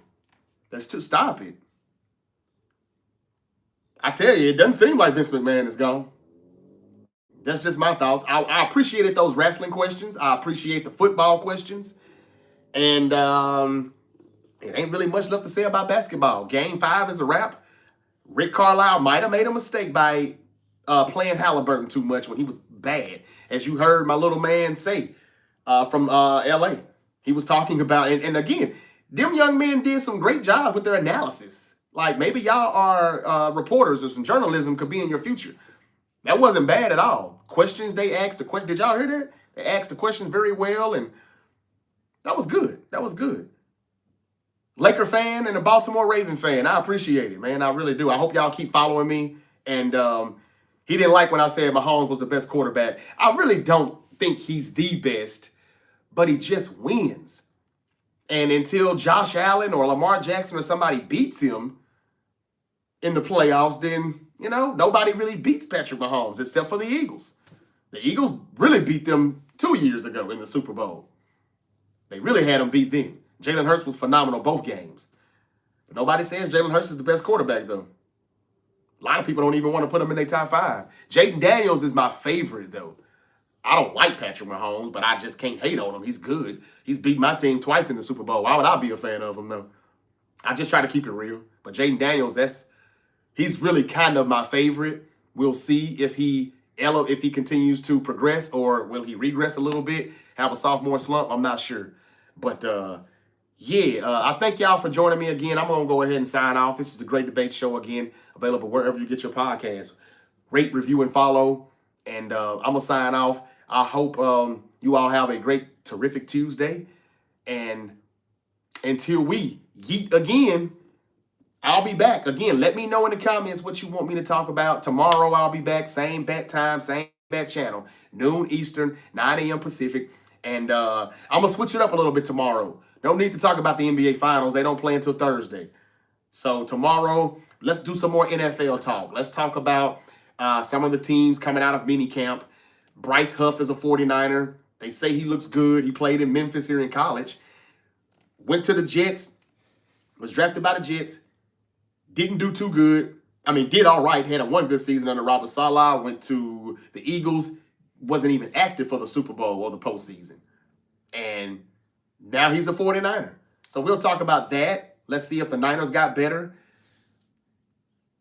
Stop it. I tell you, it doesn't seem like Vince McMahon is gone. That's just my thoughts. I appreciated those wrestling questions. I appreciate the football questions. And it ain't really much left to say about basketball. Game 5 is a wrap. Rick Carlisle might have made a mistake by playing Halliburton too much when he was bad. As you heard my little man say from L.A. He was talking about, and again, them young men did some great jobs with their analysis. Like, maybe y'all are reporters or some journalism could be in your future. That wasn't bad at all. Questions they asked, did y'all hear that? They asked the questions very well, and that was good. That was good. Laker fan and a Baltimore Raven fan. I appreciate it, man. I really do. I hope y'all keep following me. And he didn't like when I said Mahomes was the best quarterback. I really don't think he's the best, but he just wins. And until Josh Allen or Lamar Jackson or somebody beats him in the playoffs, then, you know, nobody really beats Patrick Mahomes except for the Eagles. The Eagles really beat them 2 years ago in the Super Bowl. They really had them beat them. Jalen Hurts was phenomenal both games. But nobody says Jalen Hurts is the best quarterback, though. A lot of people don't even want to put him in their top 5. Jaden Daniels is my favorite, though. I don't like Patrick Mahomes, but I just can't hate on him. He's good. He's beat my team twice in the Super Bowl. Why would I be a fan of him, though? I just try to keep it real. But Jaden Daniels, he's really kind of my favorite. We'll see if he continues to progress, or will he regress a little bit, have a sophomore slump. I'm not sure. But, I thank y'all for joining me again. I'm going to go ahead and sign off. This is the Great Debate Show again, available wherever you get your podcasts. Rate, review, and follow. And I'm going to sign off. I hope you all have a great, terrific Tuesday. And until we yeet again, I'll be back. Again, let me know in the comments what you want me to talk about. Tomorrow I'll be back. Same bat time, same bat channel. Noon Eastern, 9 a.m. Pacific. And I'm going to switch it up a little bit tomorrow. Don't need to talk about the NBA Finals. They don't play until Thursday. So tomorrow, let's do some more NFL talk. Let's talk about some of the teams coming out of minicamp. Bryce Huff is a 49er. They say he looks good. He played in Memphis here in college. Went to the Jets. Was drafted by the Jets. Didn't do too good. I mean, did all right. Had a one good season under Robert Saleh. Went to the Eagles. Wasn't even active for the Super Bowl or the postseason. And now he's a 49er. So we'll talk about that. Let's see if the Niners got better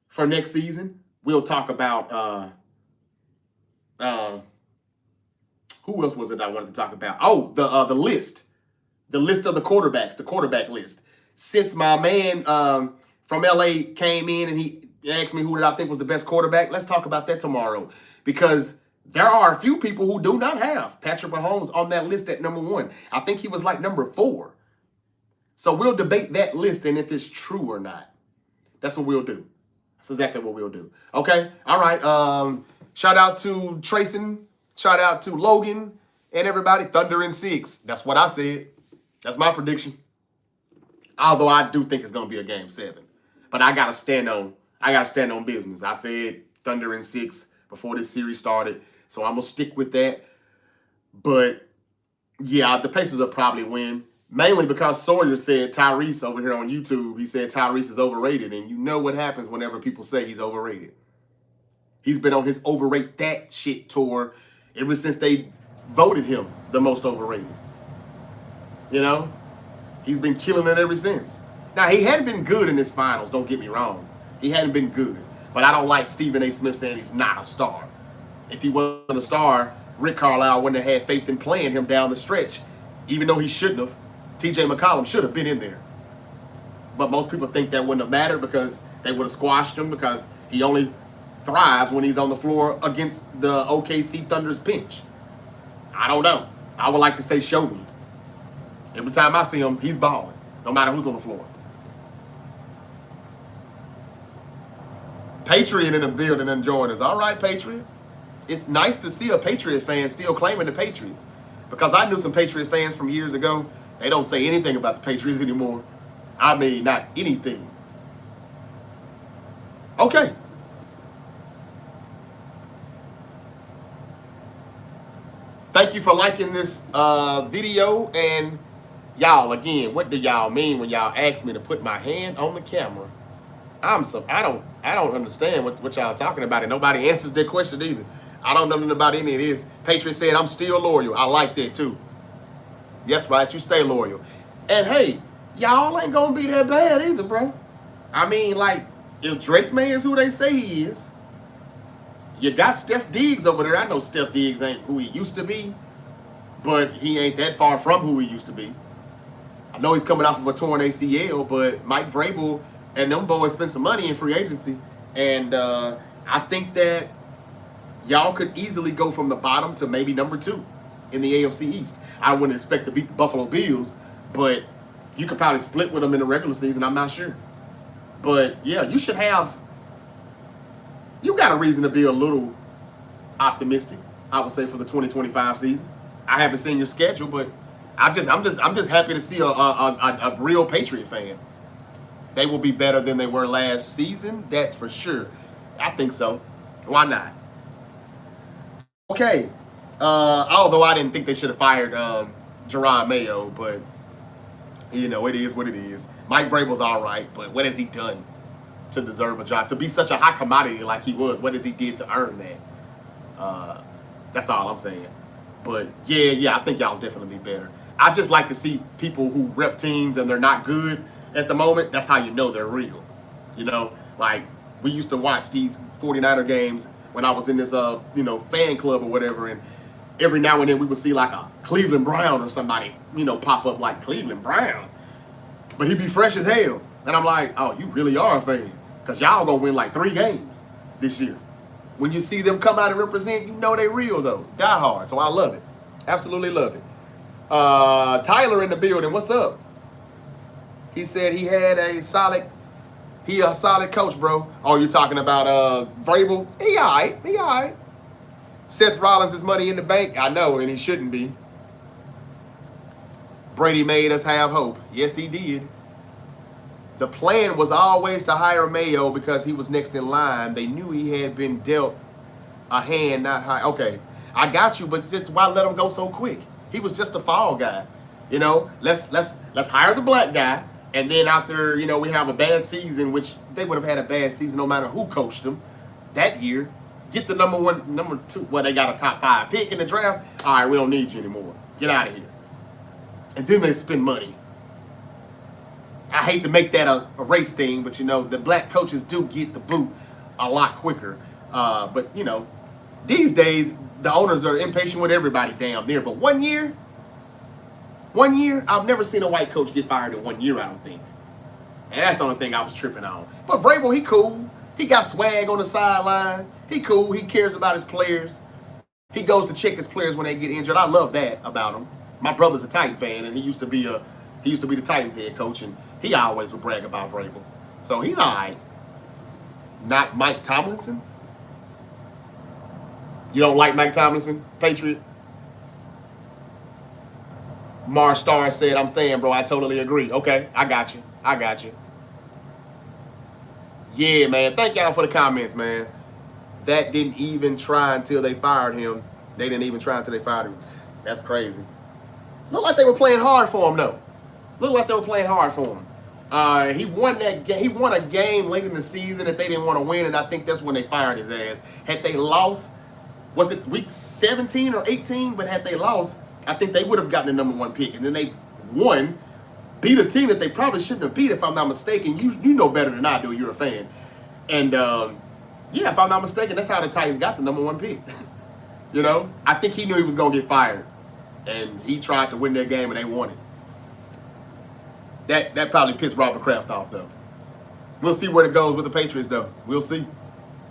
for next season. We'll talk about who else was it I wanted to talk about? Oh, the list. The list of the quarterbacks, the quarterback list. Since my man from LA came in and he asked me who did I think was the best quarterback, let's talk about that tomorrow. Because there are a few people who do not have Patrick Mahomes on that list at number 1. I think he was like number 4. So we'll debate that list and if it's true or not. That's what we'll do. That's exactly what we'll do. Okay? All right. Shout out to Trayson. Shout out to Logan and everybody. Thunder in 6. That's what I said. That's my prediction. Although I do think it's going to be a game 7. But I got to stand on business. I said Thunder in 6 before this series started. So I'm going to stick with that. But, yeah, the Pacers will probably win. Mainly because Sawyer said Tyrese over here on YouTube. He said Tyrese is overrated. And you know what happens whenever people say he's overrated. He's been on his overrate that shit tour ever since they voted him the most overrated. You know? He's been killing it ever since. Now, he hadn't been good in his finals, don't get me wrong. He hadn't been good. But I don't like Stephen A. Smith saying he's not a star. If he wasn't a star, Rick Carlisle wouldn't have had faith in playing him down the stretch. Even though he shouldn't have. TJ McCollum should have been in there. But most people think that wouldn't have mattered because they would have squashed him because he only thrives when he's on the floor against the OKC Thunder's bench. I don't know. I would like to say show me. Every time I see him, he's balling, no matter who's on the floor. Patriot in the building and join us. All right, Patriot. It's nice to see a Patriot fan still claiming the Patriots because I knew some Patriot fans from years ago. They don't say anything about the Patriots anymore. I mean, not anything. Okay. Thank you for liking this video. And y'all, again, what do y'all mean when y'all ask me to put my hand on the camera? I don't understand what y'all talking about, and nobody answers that question either. I don't know nothing about any of this. Patriot said I'm still loyal. I like that too. Yes, right, you stay loyal. And hey, y'all ain't gonna be that bad either, bro. I mean, like, if Drake May is who they say he is, you got Steph Diggs over there. I know Steph Diggs ain't who he used to be, but he ain't that far from who he used to be. I know he's coming off of a torn ACL, but Mike Vrabel and them boys spent some money in free agency. And I think that y'all could easily go from the bottom to maybe number 2 in the AFC East. I wouldn't expect to beat the Buffalo Bills, but you could probably split with them in the regular season. I'm not sure. But yeah, you got a reason to be a little optimistic, I would say, for the 2025 season. I haven't seen your schedule, but I'm just happy to see a real Patriot fan. They will be better than they were last season, that's for sure. I think so. Why not? Okay. Although I didn't think they should have fired Jerron Mayo, but you know, it is what it is. Mike Vrabel's all right, but what has he done to deserve a job? To be such a high commodity like he was, what has he did to earn that? That's all I'm saying. But yeah, I think y'all definitely be better. I just like to see people who rep teams and they're not good at the moment. That's how you know they're real. You know, like we used to watch these 49er games when I was in this fan club or whatever, and every now and then we would see like a Cleveland Brown or somebody, pop up like Cleveland Brown. But he'd be fresh as hell. And I'm like, oh, you really are a fan. Because y'all gonna win like 3 games this year. When you see them come out and represent, you know they real though. Die hard. So I love it. Absolutely love it. Tyler in the building. What's up? He said he had a solid coach, bro. Oh, you're talking about Vrabel? He all right. Seth Rollins is money in the bank. I know, and he shouldn't be. Brady made us have hope. Yes, he did. The plan was always to hire Mayo because he was next in line. They knew he had been dealt a hand, not high. Okay, I got you, but just why let him go so quick? He was just a fall guy. Let's hire the black guy, and then after we have a bad season, which they would have had a bad season no matter who coached them that year. Get the number 1, number 2. Well, they got a top 5 pick in the draft. All right, we don't need you anymore. Get out of here. And then they spend money. I hate to make that a race thing, but the black coaches do get the boot a lot quicker. But these days the owners are impatient with everybody damn near. But 1 year, I've never seen a white coach get fired in 1 year, I don't think. And that's the only thing I was tripping on. But Vrabel, he cool. He got swag on the sideline. He cool. He cares about his players. He goes to check his players when they get injured. I love that about him. My brother's a Titan fan, and he used to be the Titans head coach, and he always would brag about Vrabel. So he's all right. Not Mike Tomlinson? You don't like Mike Tomlinson, Patriot? Mar Star said, I'm saying, bro, I totally agree. Okay, I got you. Yeah, man. Thank y'all for the comments, man. That didn't even try until they fired him. They didn't even try until they fired him. That's crazy. Looked like they were playing hard for him, though. He won that game. He won a game late in the season that they didn't want to win, and I think that's when they fired his ass. Had they lost, was it week 17 or 18? But had they lost, I think they would have gotten the number 1 pick. And then they won, beat a team that they probably shouldn't have beat, if I'm not mistaken. You know better than I do. You're a fan. And, if I'm not mistaken, that's how the Titans got the number 1 pick. I think he knew he was going to get fired. And he tried to win that game, and they won it. That probably pissed Robert Kraft off, though. We'll see where it goes with the Patriots, though. We'll see.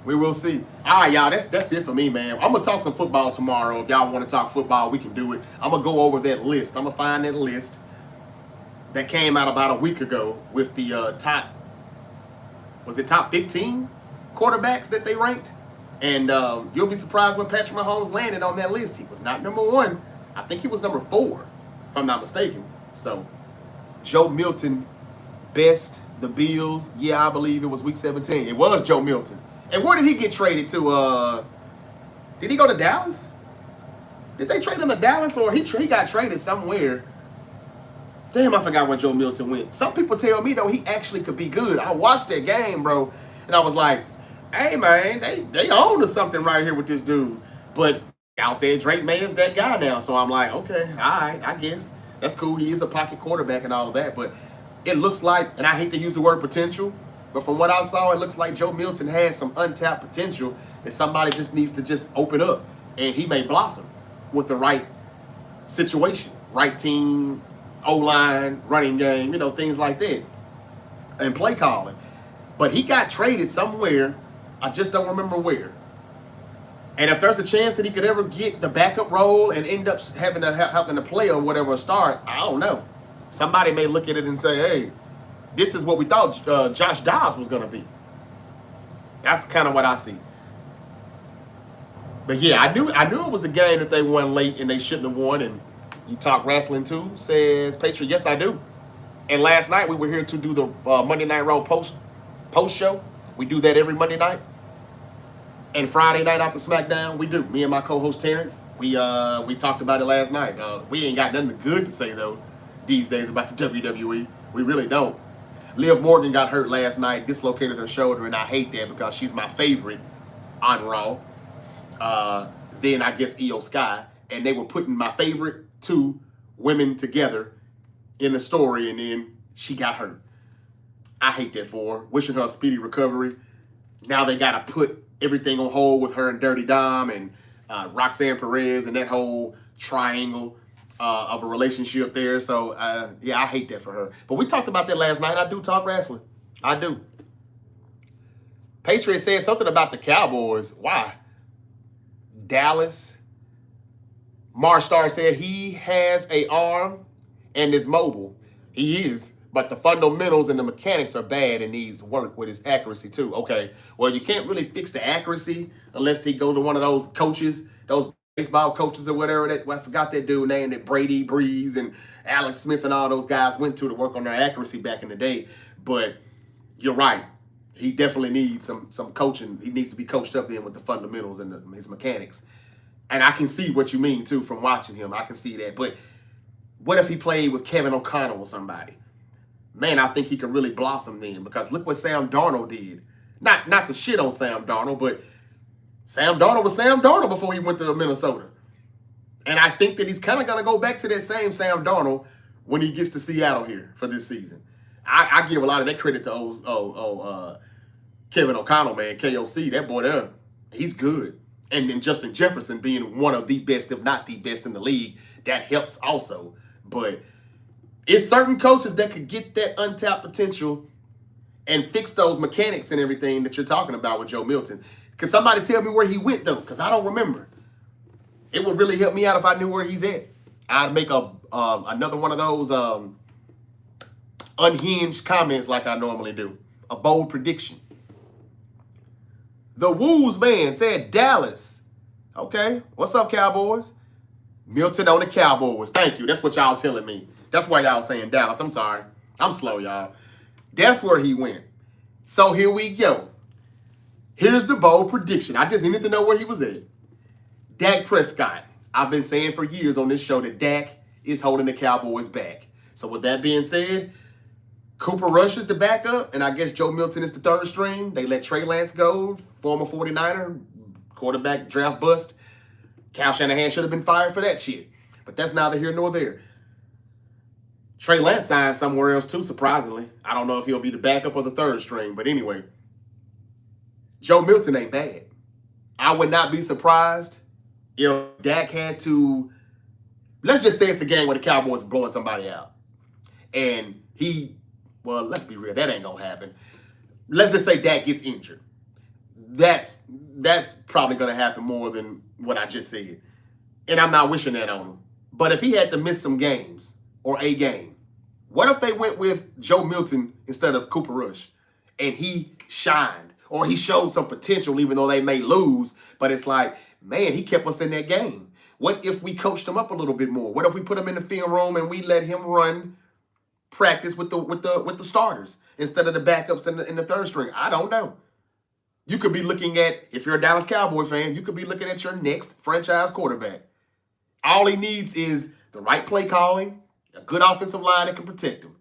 We will see. All right, y'all, that's it for me, man. I'm going to talk some football tomorrow. If y'all want to talk football, we can do it. I'm going to go over that list. I'm going to find that list that came out about a week ago with the top 15 quarterbacks that they ranked? And you'll be surprised when Patrick Mahomes landed on that list. He was not number 1. I think he was number 4, if I'm not mistaken. So, Joe Milton, best the Bills. Yeah, I believe it was week 17. It was Joe Milton. And where did he get traded to? Did he go to Dallas? Did they trade him to Dallas, or he got traded somewhere? Damn, I forgot where Joe Milton went. Some people tell me, though, he actually could be good. I watched that game, bro, and I was like, hey, man, they own to something right here with this dude. But y'all said Drake May is that guy now, so I'm like, okay, all right, I guess. That's cool. He is a pocket quarterback and all of that, but it looks like, and I hate to use the word potential, but from what I saw, it looks like Joe Milton has some untapped potential that somebody just needs to just open up, and he may blossom with the right situation, right team, O-line, running game, things like that, and play calling. But he got traded somewhere. I just don't remember where. And if there's a chance that he could ever get the backup role and end up having to play or whatever start, I don't know. Somebody may look at it and say, hey, this is what we thought Josh Dobbs was going to be. That's kind of what I see. But yeah, I knew it was a game that they won late and they shouldn't have won. And you talk wrestling too, says Patriot. Yes, I do. And last night we were here to do the Monday Night Raw post show. We do that every Monday night. And Friday night after SmackDown, we do. Me and my co-host Terrence, we talked about it last night. We ain't got nothing good to say though these days about the WWE. We really don't. Liv Morgan got hurt last night, dislocated her shoulder, and I hate that because she's my favorite on Raw. Then I guess Io Sky, and they were putting my favorite two women together in the story, and then she got hurt. I hate that for her. Wishing her a speedy recovery. Now they got to put everything on hold with her and Dirty Dom and Roxanne Perez and that whole triangle of a relationship there. So, yeah, I hate that for her. But we talked about that last night. I do talk wrestling. I do. Patriot said something about the Cowboys. Why? Dallas. Marstar said he has an arm and is mobile. He is. But the fundamentals and the mechanics are bad and needs work with his accuracy too. Okay, well, you can't really fix the accuracy unless he go to one of those coaches, those baseball coaches or whatever. I forgot that dude name that Brady, Breeze, and Alex Smith and all those guys went to work on their accuracy back in the day. But you're right. He definitely needs some coaching. He needs to be coached up then with the fundamentals and his mechanics. And I can see what you mean too from watching him. I can see that. But what if he played with Kevin O'Connell or somebody? Man, I think he could really blossom then, because look what Sam Darnold did. Not to shit on Sam Darnold, but Sam Darnold was Sam Darnold before he went to Minnesota. And I think that he's kind of going to go back to that same Sam Darnold when he gets to Seattle here for this season. I give a lot of that credit to Kevin O'Connell, man, KOC. That boy there, he's good. And then Justin Jefferson being one of the best, if not the best in the league, that helps also. But it's certain coaches that could get that untapped potential and fix those mechanics and everything that you're talking about with Joe Milton. Can somebody tell me where he went, though? Because I don't remember. It would really help me out if I knew where he's at. I'd make another one of those unhinged comments like I normally do. A bold prediction. The Woos man said Dallas. Okay. What's up, Cowboys? Milton on the Cowboys. Thank you. That's what y'all telling me. That's why y'all saying Dallas. I'm sorry. I'm slow, y'all. That's where he went. So here we go. Here's the bold prediction. I just needed to know where he was at. Dak Prescott. I've been saying for years on this show that Dak is holding the Cowboys back. So with that being said, Cooper Rush is the backup, and I guess Joe Milton is the third string. They let Trey Lance go, former 49er, quarterback draft bust. Kyle Shanahan should have been fired for that shit. But that's neither here nor there. Trey Lance signed somewhere else too, surprisingly. I don't know if he'll be the backup or the third string, but anyway. Joe Milton ain't bad. I would not be surprised if Dak had to, let's just say it's a game where the Cowboys are blowing somebody out. And well, let's be real, that ain't gonna happen. Let's just say Dak gets injured. That's probably gonna happen more than what I just said. And I'm not wishing that on him. But if he had to miss some games or a game, what if they went with Joe Milton instead of Cooper Rush and he shined or he showed some potential even though they may lose, but it's like, man, he kept us in that game. What if we coached him up a little bit more? What if we put him in the film room and we let him run practice with the starters instead of the backups in the third string? I don't know. You could be looking at, if you're a Dallas Cowboy fan, you could be looking at your next franchise quarterback. All he needs is the right play calling, a good offensive line that can protect him.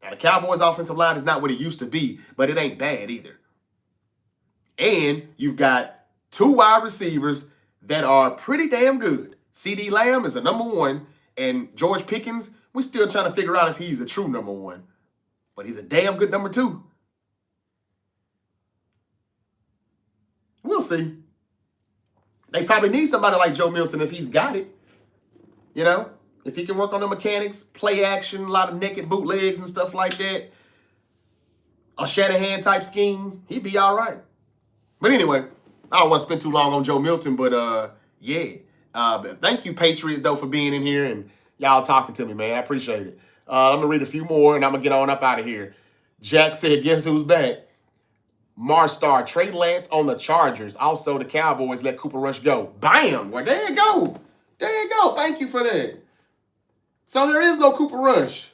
Now, the Cowboys' offensive line is not what it used to be, but it ain't bad either. And you've got 2 wide receivers that are pretty damn good. CD Lamb is a number 1, and George Pickens, we're still trying to figure out if he's a true number 1. But he's a damn good number 2. We'll see. They probably need somebody like Joe Milton if he's got it. You know, if he can work on the mechanics, play action, a lot of naked bootlegs and stuff like that, a Shanahan type scheme, he'd be all right. But anyway, I don't want to spend too long on Joe Milton, but yeah. Thank you, Patriots, though, for being in here and y'all talking to me, man. I appreciate it. I'm going to read a few more, and I'm going to get on up out of here. Jack said, guess who's back? Marstar, Trey Lance on the Chargers. Also, the Cowboys let Cooper Rush go. Bam! Well, there you go. There you go. Thank you for that. So there is no Cooper Rush.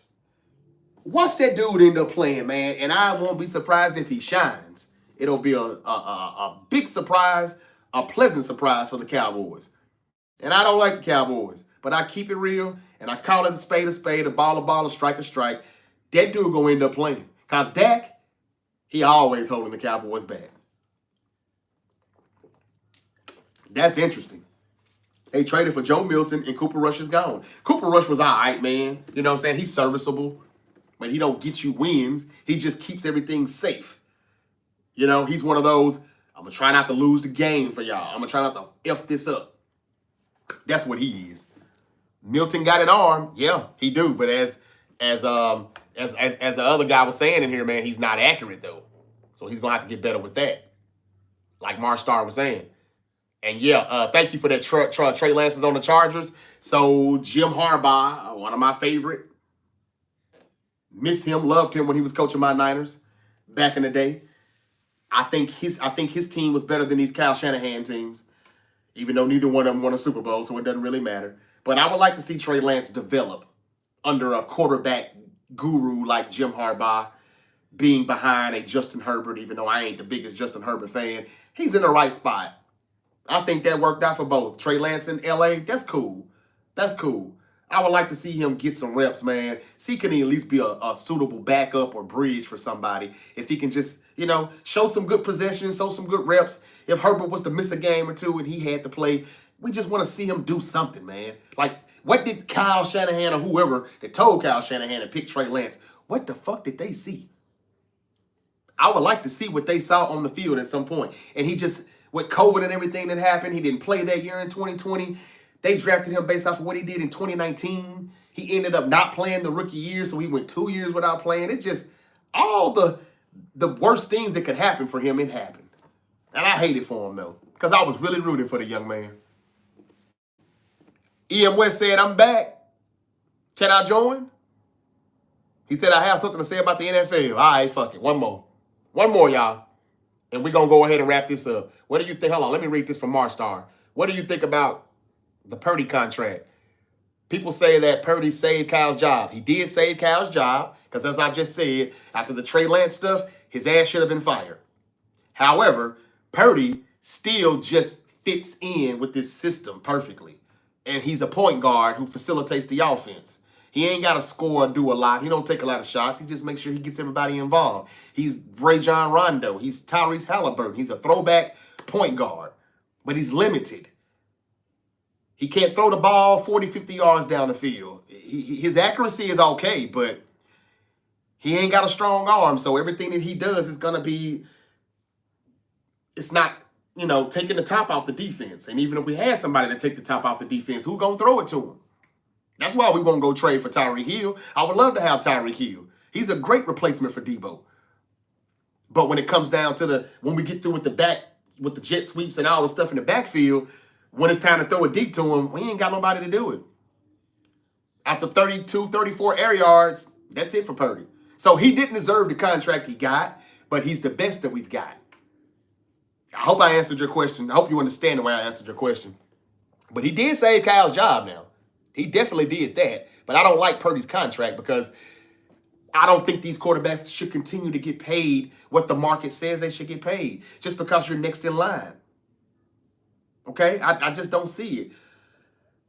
Watch that dude end up playing, man, and I won't be surprised if he shines. It'll be a big surprise, a pleasant surprise for the Cowboys. And I don't like the Cowboys, but I keep it real, and I call it a spade, a ball, a strike, a strike. That dude gonna end up playing. Because Dak, he always holding the Cowboys back. That's interesting. They traded for Joe Milton, and Cooper Rush is gone. Cooper Rush was all right, man. You know what I'm saying? He's serviceable, but he don't get you wins. He just keeps everything safe. You know, he's one of those, I'm going to try not to lose the game for y'all. I'm going to try not to F this up. That's what he is. Milton got an arm. Yeah, he do. But as the other guy was saying in here, man, he's not accurate, though. So he's going to have to get better with that. Like Marstar was saying. And yeah, thank you for that. Trey Lance is on the Chargers. So Jim Harbaugh, one of my favorite. Missed him, loved him when he was coaching my Niners back in the day. I think his team was better than these Kyle Shanahan teams, even though neither one of them won a Super Bowl, so it doesn't really matter. But I would like to see Trey Lance develop under a quarterback guru like Jim Harbaugh, being behind a Justin Herbert, even though I ain't the biggest Justin Herbert fan. He's in the right spot. I think that worked out for both. Trey Lance in L.A., that's cool. That's cool. I would like to see him get some reps, man. See, can he at least be a suitable backup or bridge for somebody? If he can just, you know, show some good possessions, show some good reps. If Herbert was to miss a game or two and he had to play, we just want to see him do something, man. Like, what did Kyle Shanahan or whoever that told Kyle Shanahan to pick Trey Lance, what the fuck did they see? I would like to see what they saw on the field at some point. And he just, with COVID and everything that happened, he didn't play that year in 2020. They drafted him based off of what he did in 2019. He ended up not playing the rookie year, so he went 2 years without playing. It's just all the worst things that could happen for him, it happened. And I hate it for him, though, because I was really rooting for the young man. E.M. West said, I'm back. Can I join? He said, I have something to say about the NFL. All right, fuck it. One more. One more, y'all. And we're going to go ahead and wrap this up. What do you think? Hold on, let me read this from Marstar. What do you think about the Purdy contract? People say that Purdy saved Kyle's job. He did save Kyle's job because, as I just said, after the Trey Lance stuff, his ass should have been fired. However, Purdy still just fits in with this system perfectly. And he's a point guard who facilitates the offense. He ain't got to score and do a lot. He don't take a lot of shots. He just makes sure he gets everybody involved. He's Rajon Rondo. He's Tyrese Halliburton. He's a throwback point guard, but he's limited. He can't throw the ball 40, 50 yards down the field. His accuracy is okay, but he ain't got a strong arm, so everything that he does is going to be, it's not, you know, taking the top off the defense. And even if we had somebody to take the top off the defense, who's going to throw it to him? That's why we won't go trade for Tyreek Hill. I would love to have Tyreek Hill. He's a great replacement for Debo. But when it comes down to when we get through with the jet sweeps and all the stuff in the backfield, when it's time to throw it deep to him, we ain't got nobody to do it. After 32, 34 air yards, that's it for Purdy. So he didn't deserve the contract he got, but he's the best that we've got. I hope I answered your question. I hope you understand the way I answered your question. But he did save Kyle's job now. He definitely did that. But I don't like Purdy's contract because I don't think these quarterbacks should continue to get paid what the market says they should get paid just because you're next in line. Okay? I just don't see it.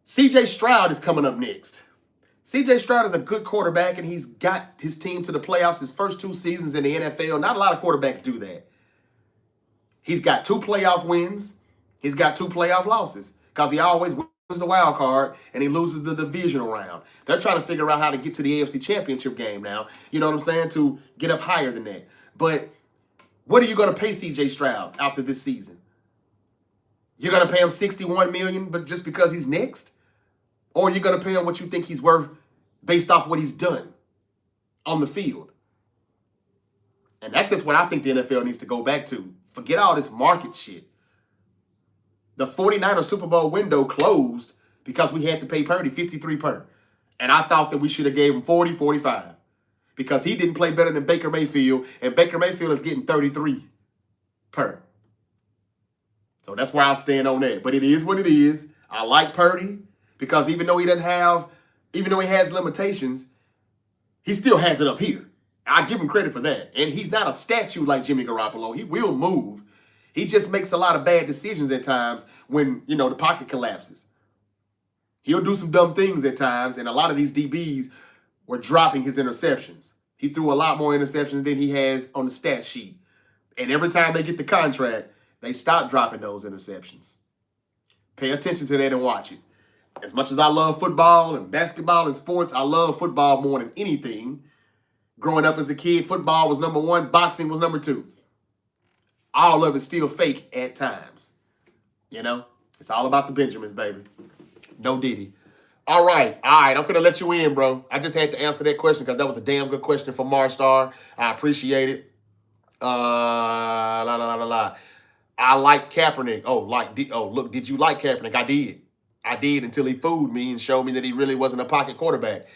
CJ Stroud is coming up next. CJ Stroud is a good quarterback, and he's got his team to the playoffs his first 2 seasons in the NFL. Not a lot of quarterbacks do that. He's got 2 playoff wins. He's got 2 playoff losses because he always wins the wild card and he loses the divisional round. They're trying to figure out how to get to the AFC Championship game now. You know what I'm saying? To get up higher than that. But what are you going to pay CJ Stroud after this season? You're going to pay him $61 million but just because he's next? Or you're going to pay him what you think he's worth based off what he's done on the field? And that's just what I think the NFL needs to go back to. Forget all this market shit. The 49ers Super Bowl window closed because we had to pay Purdy 53 per. And I thought that we should have gave him 40, 45. Because he didn't play better than Baker Mayfield. And Baker Mayfield is getting 33 per. So that's where I stand on that. But it is what it is. I like Purdy because even though he has limitations, he still has it up here. I give him credit for that. And he's not a statue like Jimmy Garoppolo. He will move. He just makes a lot of bad decisions at times when, the pocket collapses. He'll do some dumb things at times, and a lot of these DBs were dropping his interceptions. He threw a lot more interceptions than he has on the stat sheet. And every time they get the contract, they stop dropping those interceptions. Pay attention to that and watch it. As much as I love football and basketball and sports, I love football more than anything. Growing up as a kid, football was number 1, boxing was number 2. All of it's still fake at times. It's all about the Benjamins, baby. No Diddy. All right. I'm going to let you in, bro. I just had to answer that question because that was a damn good question from Marstar. I appreciate it. I like Kaepernick. Look, did you like Kaepernick? I did. I did until he fooled me and showed me that he really wasn't a pocket quarterback.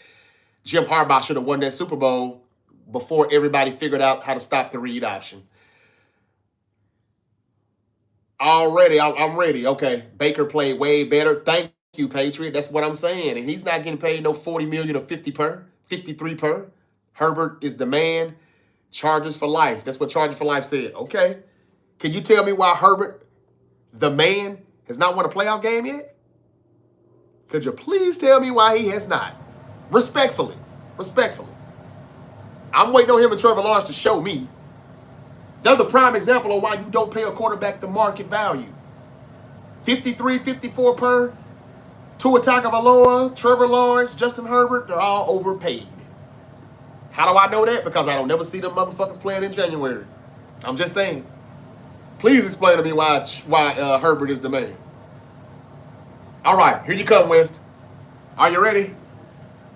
Jim Harbaugh should have won that Super Bowl before everybody figured out how to stop the read option. Already, I'm ready. Okay, Baker played way better. Thank you, Patriot. That's what I'm saying. And he's not getting paid no $40 million or 53 per. Herbert is the man. Chargers for life. That's what Chargers for life said. Okay. Can you tell me why Herbert, the man, has not won a playoff game yet? Could you please tell me why he has not? Respectfully. I'm waiting on him and Trevor Lawrence to show me. They're the prime example of why you don't pay a quarterback the market value. 53, 54 per. Tua Tagovailoa, Trevor Lawrence, Justin Herbert, they're all overpaid. How do I know that? Because I don't never see them motherfuckers playing in January. I'm just saying. Please explain to me why Herbert is the man. All right, here you come, West. Are you ready?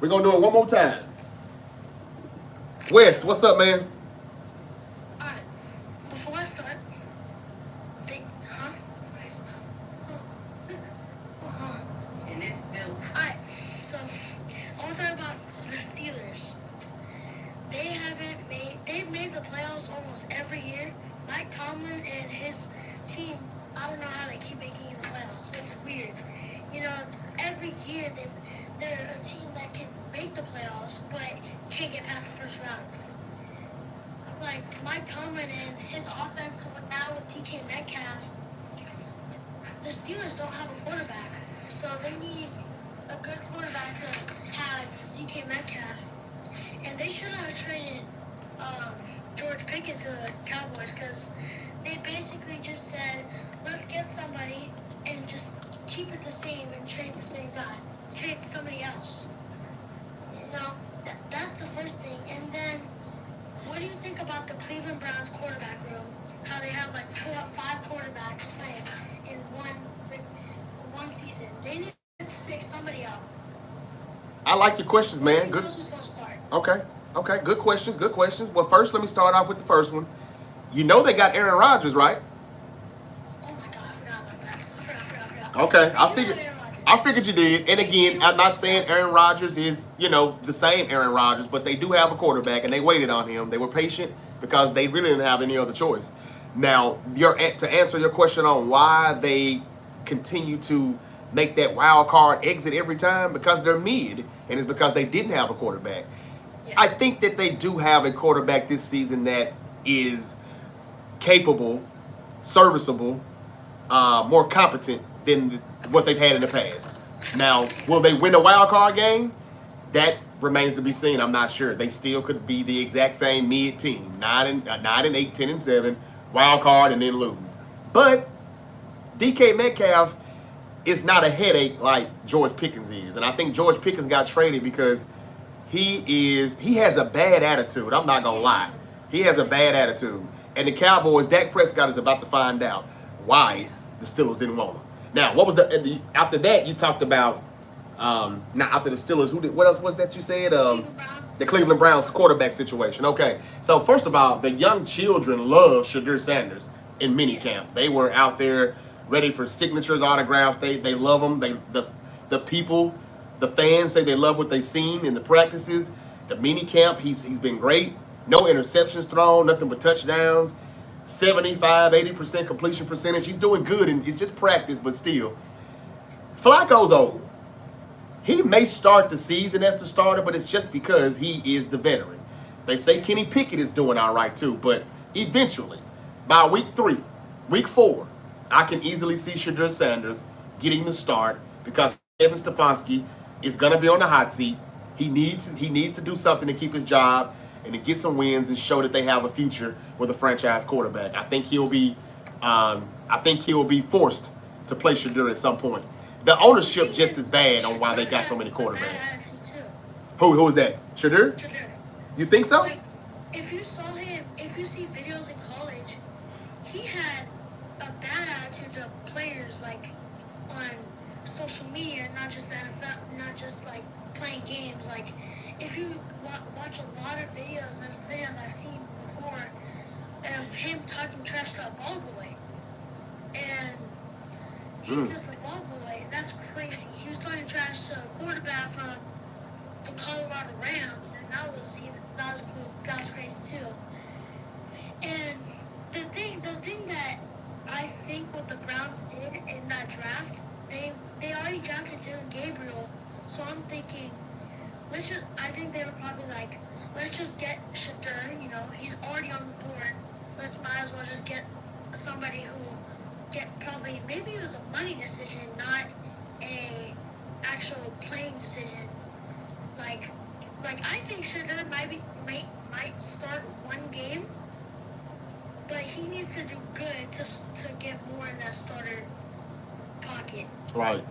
We're going to do it one more time. West, what's up, man? All right. Before I start, And it's built. All right. So I want to talk about the Steelers. They've made the playoffs almost every year. Mike Tomlin and his team, I don't know how they keep making the playoffs. It's weird. Every year they're a team that can make the playoffs, but can't get past the first round. Like Mike Tomlin and his offense now with DK Metcalf, the Steelers don't have a quarterback, so they need a good quarterback to have DK Metcalf. And they should have traded George Pickens to the Cowboys because they basically just said, let's get somebody and just keep it the same and trade the same guy. Trade somebody else. That's the first thing. And then, what do you think about the Cleveland Browns quarterback room? How they have like 4 or 5 quarterbacks playing in one season. They need to pick somebody up. I like your questions, man. Who Good. knows who's going to start? Okay. Good questions. Well, first, let me start off with the first one. You know they got Aaron Rodgers, right? Oh my God, I forgot about that. I forgot. Okay, I They do figured. have Aaron Rodgers. I figured you did. And again, I'm not saying Aaron Rodgers is, the same Aaron Rodgers, but they do have a quarterback, and they waited on him. They were patient because they really didn't have any other choice. Now, to answer your question on why they continue to make that wild card exit every time, because they're mid, and it's because they didn't have a quarterback. I think that they do have a quarterback this season that is capable, serviceable, more competent than what they've had in the past. Now, will they win a wild card game? That remains to be seen. I'm not sure. They still could be the exact same mid team, 9-8, 10-7, wild card, and then lose. But DK Metcalf is not a headache like George Pickens is, and I think George Pickens got traded because he has a bad attitude. I'm not gonna lie, he has a bad attitude. And the Cowboys, Dak Prescott is about to find out why the Steelers didn't want him. Now, what was after that? You talked about not after the Steelers. What else was that you said? The Cleveland Browns quarterback situation. Okay, so first of all, the young children love Shadur Sanders in minicamp. They were out there ready for signatures, autographs. They love him. The people, the fans say they love what they've seen in the practices. The minicamp, he's been great. No interceptions thrown, nothing but touchdowns. 75-80% completion percentage. He's doing good, and it's just practice, but still. Flacco's old. He may start the season as the starter, but it's just because he is the veteran. They say Kenny Pickett is doing all right too, but eventually, by week 3, week 4, I can easily see Shadur Sanders getting the start because Evan Stefanski is going to be on the hot seat. He needs to do something to keep his job and to get some wins and show that they have a future with a franchise quarterback. I think he'll be forced to play Shadur at some point. The ownership just as bad on why they got so many quarterbacks. Who is that? Shadur? You think so? Like, if you saw him, if you see videos in college, he had a bad attitude to players, like on social media, not just the NFL, not just like playing games. Like, if you watch a lot of videos I've seen before of him talking trash to a ball boy, and he's just a ball boy. That's crazy. He was talking trash to a quarterback from the Colorado Rams, and that was cool. That was crazy too. And the thing that I think what the Browns did in that draft, they already drafted Dylan Gabriel, so I'm thinking, I think they were probably like, let's just get Shadur. You know, he's already on the board. Might as well just get somebody who probably, maybe it was a money decision, not a actual playing decision. Like I think Shadur might start one game, but he needs to do good to get more in that starter pocket. Right.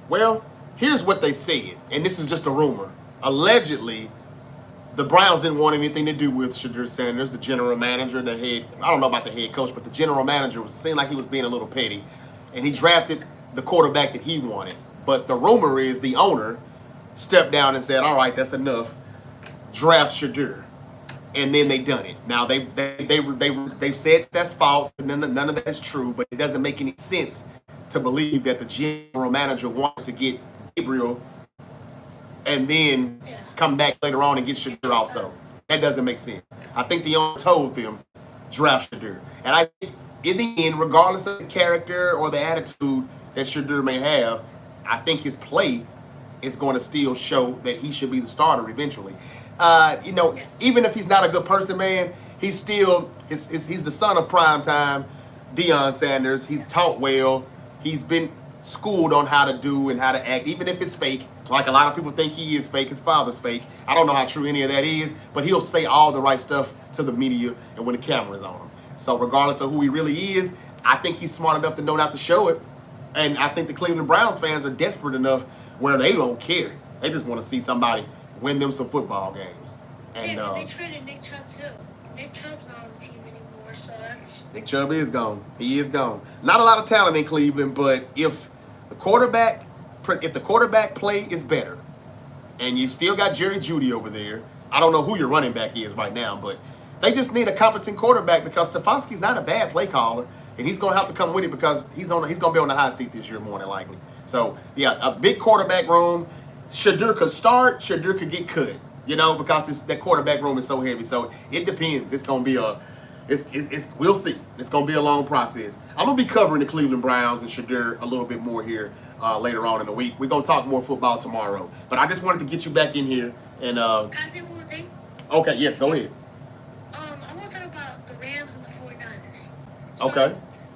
Well, here's what they said, and this is just a rumor. Allegedly, the Browns didn't want anything to do with Shadur Sanders, the general manager, I don't know about the head coach, but the general manager seemed like he was being a little petty, and he drafted the quarterback that he wanted. But the rumor is the owner stepped down and said, all right, that's enough. Draft Shadur. And then they done it. Now they've said that's false, and none of that is true, but it doesn't make any sense to believe that the general manager wanted to get Gabriel and then come back later on and get Shadur also. That doesn't make sense. I think the owner told them, draft Shadur. And I think in the end, regardless of the character or the attitude that Shadur may have, I think his play is going to still show that he should be the starter eventually. Even if he's not a good person, man, he's still he's the son of primetime Deion Sanders. He's taught well. He's been schooled on how to do and how to act, even if it's fake. Like a lot of people think he is fake. His father's fake. I don't know how true any of that is, but he'll say all the right stuff to the media and when the camera's on him. So regardless of who he really is, I think he's smart enough to know not to show it. And I think the Cleveland Browns fans are desperate enough where they don't care. They just want to see somebody win them some football games. And because they traded Nick Chubb too. Nick Chubb's not on the team anymore, so that's... Nick Chubb is gone. He is gone. Not a lot of talent in Cleveland, but if the quarterback play is better, and you still got Jerry Jeudy over there, I don't know who your running back is right now, but they just need a competent quarterback because Stefanski's not a bad play caller, and he's going to have to come with it because he's going to be on the hot seat this year more than likely. So, yeah, a big quarterback room. Shadur could start. Shadur could get cut, because that quarterback room is so heavy. So it depends. It's going to be we'll see. It's going to be a long process. I'm going to be covering the Cleveland Browns and Shadur a little bit more here later on in the week. We're going to talk more football tomorrow. But I just wanted to get you back in here. And Can I say one more thing? Okay, yes, go ahead. I want to talk about the Rams and the 49ers. Okay.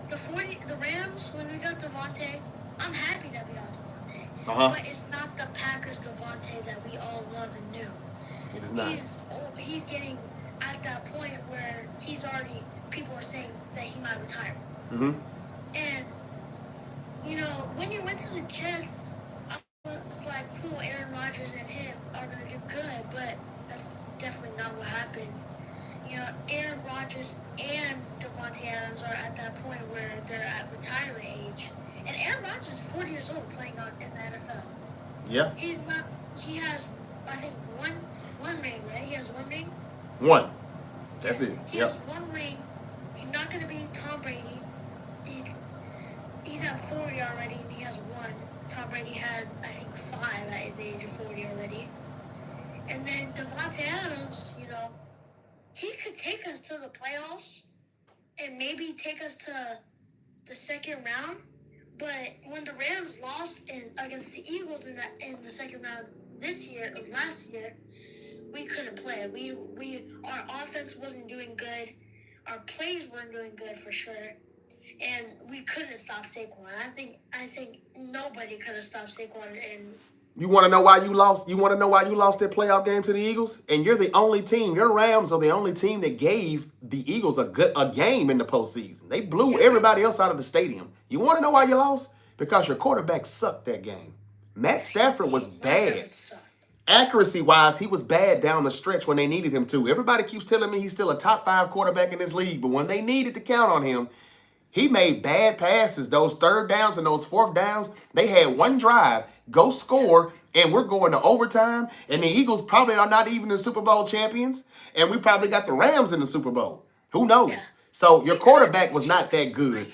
The Rams, when we got Devontae, I'm happy that we got Devontae. Uh-huh. But it's not the Packers Devontae that we all love and knew. It is not. He's getting at that point where people are saying that he might retire. Mm-hmm. And, when you went to the Jets, it's like, cool, Aaron Rodgers and him are going to do good, but that's definitely not what happened. Aaron Rodgers and Devontae Adams are at that point where they're at retirement age. And Aaron Rodgers is 40 years old playing in the NFL. Yeah. He has, I think, one ring, right? He has one ring? One. That's it. He has one ring. He's not going to be Tom Brady. He's at 40 already, and he has one. Tom Brady had, I think, 5 at the age of 40 already. And then Devontae Adams, he could take us to the playoffs and maybe take us to the second round. But when the Rams lost against the Eagles in the second round last year, we couldn't play. Our offense wasn't doing good. Our plays weren't doing good for sure. And we couldn't stop Saquon. I think nobody could have stopped Saquon. And you want to know why you lost? You want to know why you lost that playoff game to the Eagles? And you're the only team. Your Rams are the only team that gave the Eagles a game in the postseason. They blew everybody else out of the stadium. You want to know why you lost? Because your quarterback sucked that game. Matt Stafford was bad. Accuracy-wise, he was bad down the stretch when they needed him to. Everybody keeps telling me he's still a top 5 quarterback in this league, but when they needed to count on him, he made bad passes. Those third downs and those fourth downs, they had one drive, go score, and we're going to overtime. And the Eagles probably are not even the Super Bowl champions. And we probably got the Rams in the Super Bowl. Who knows? Yeah. So your quarterback was not that good.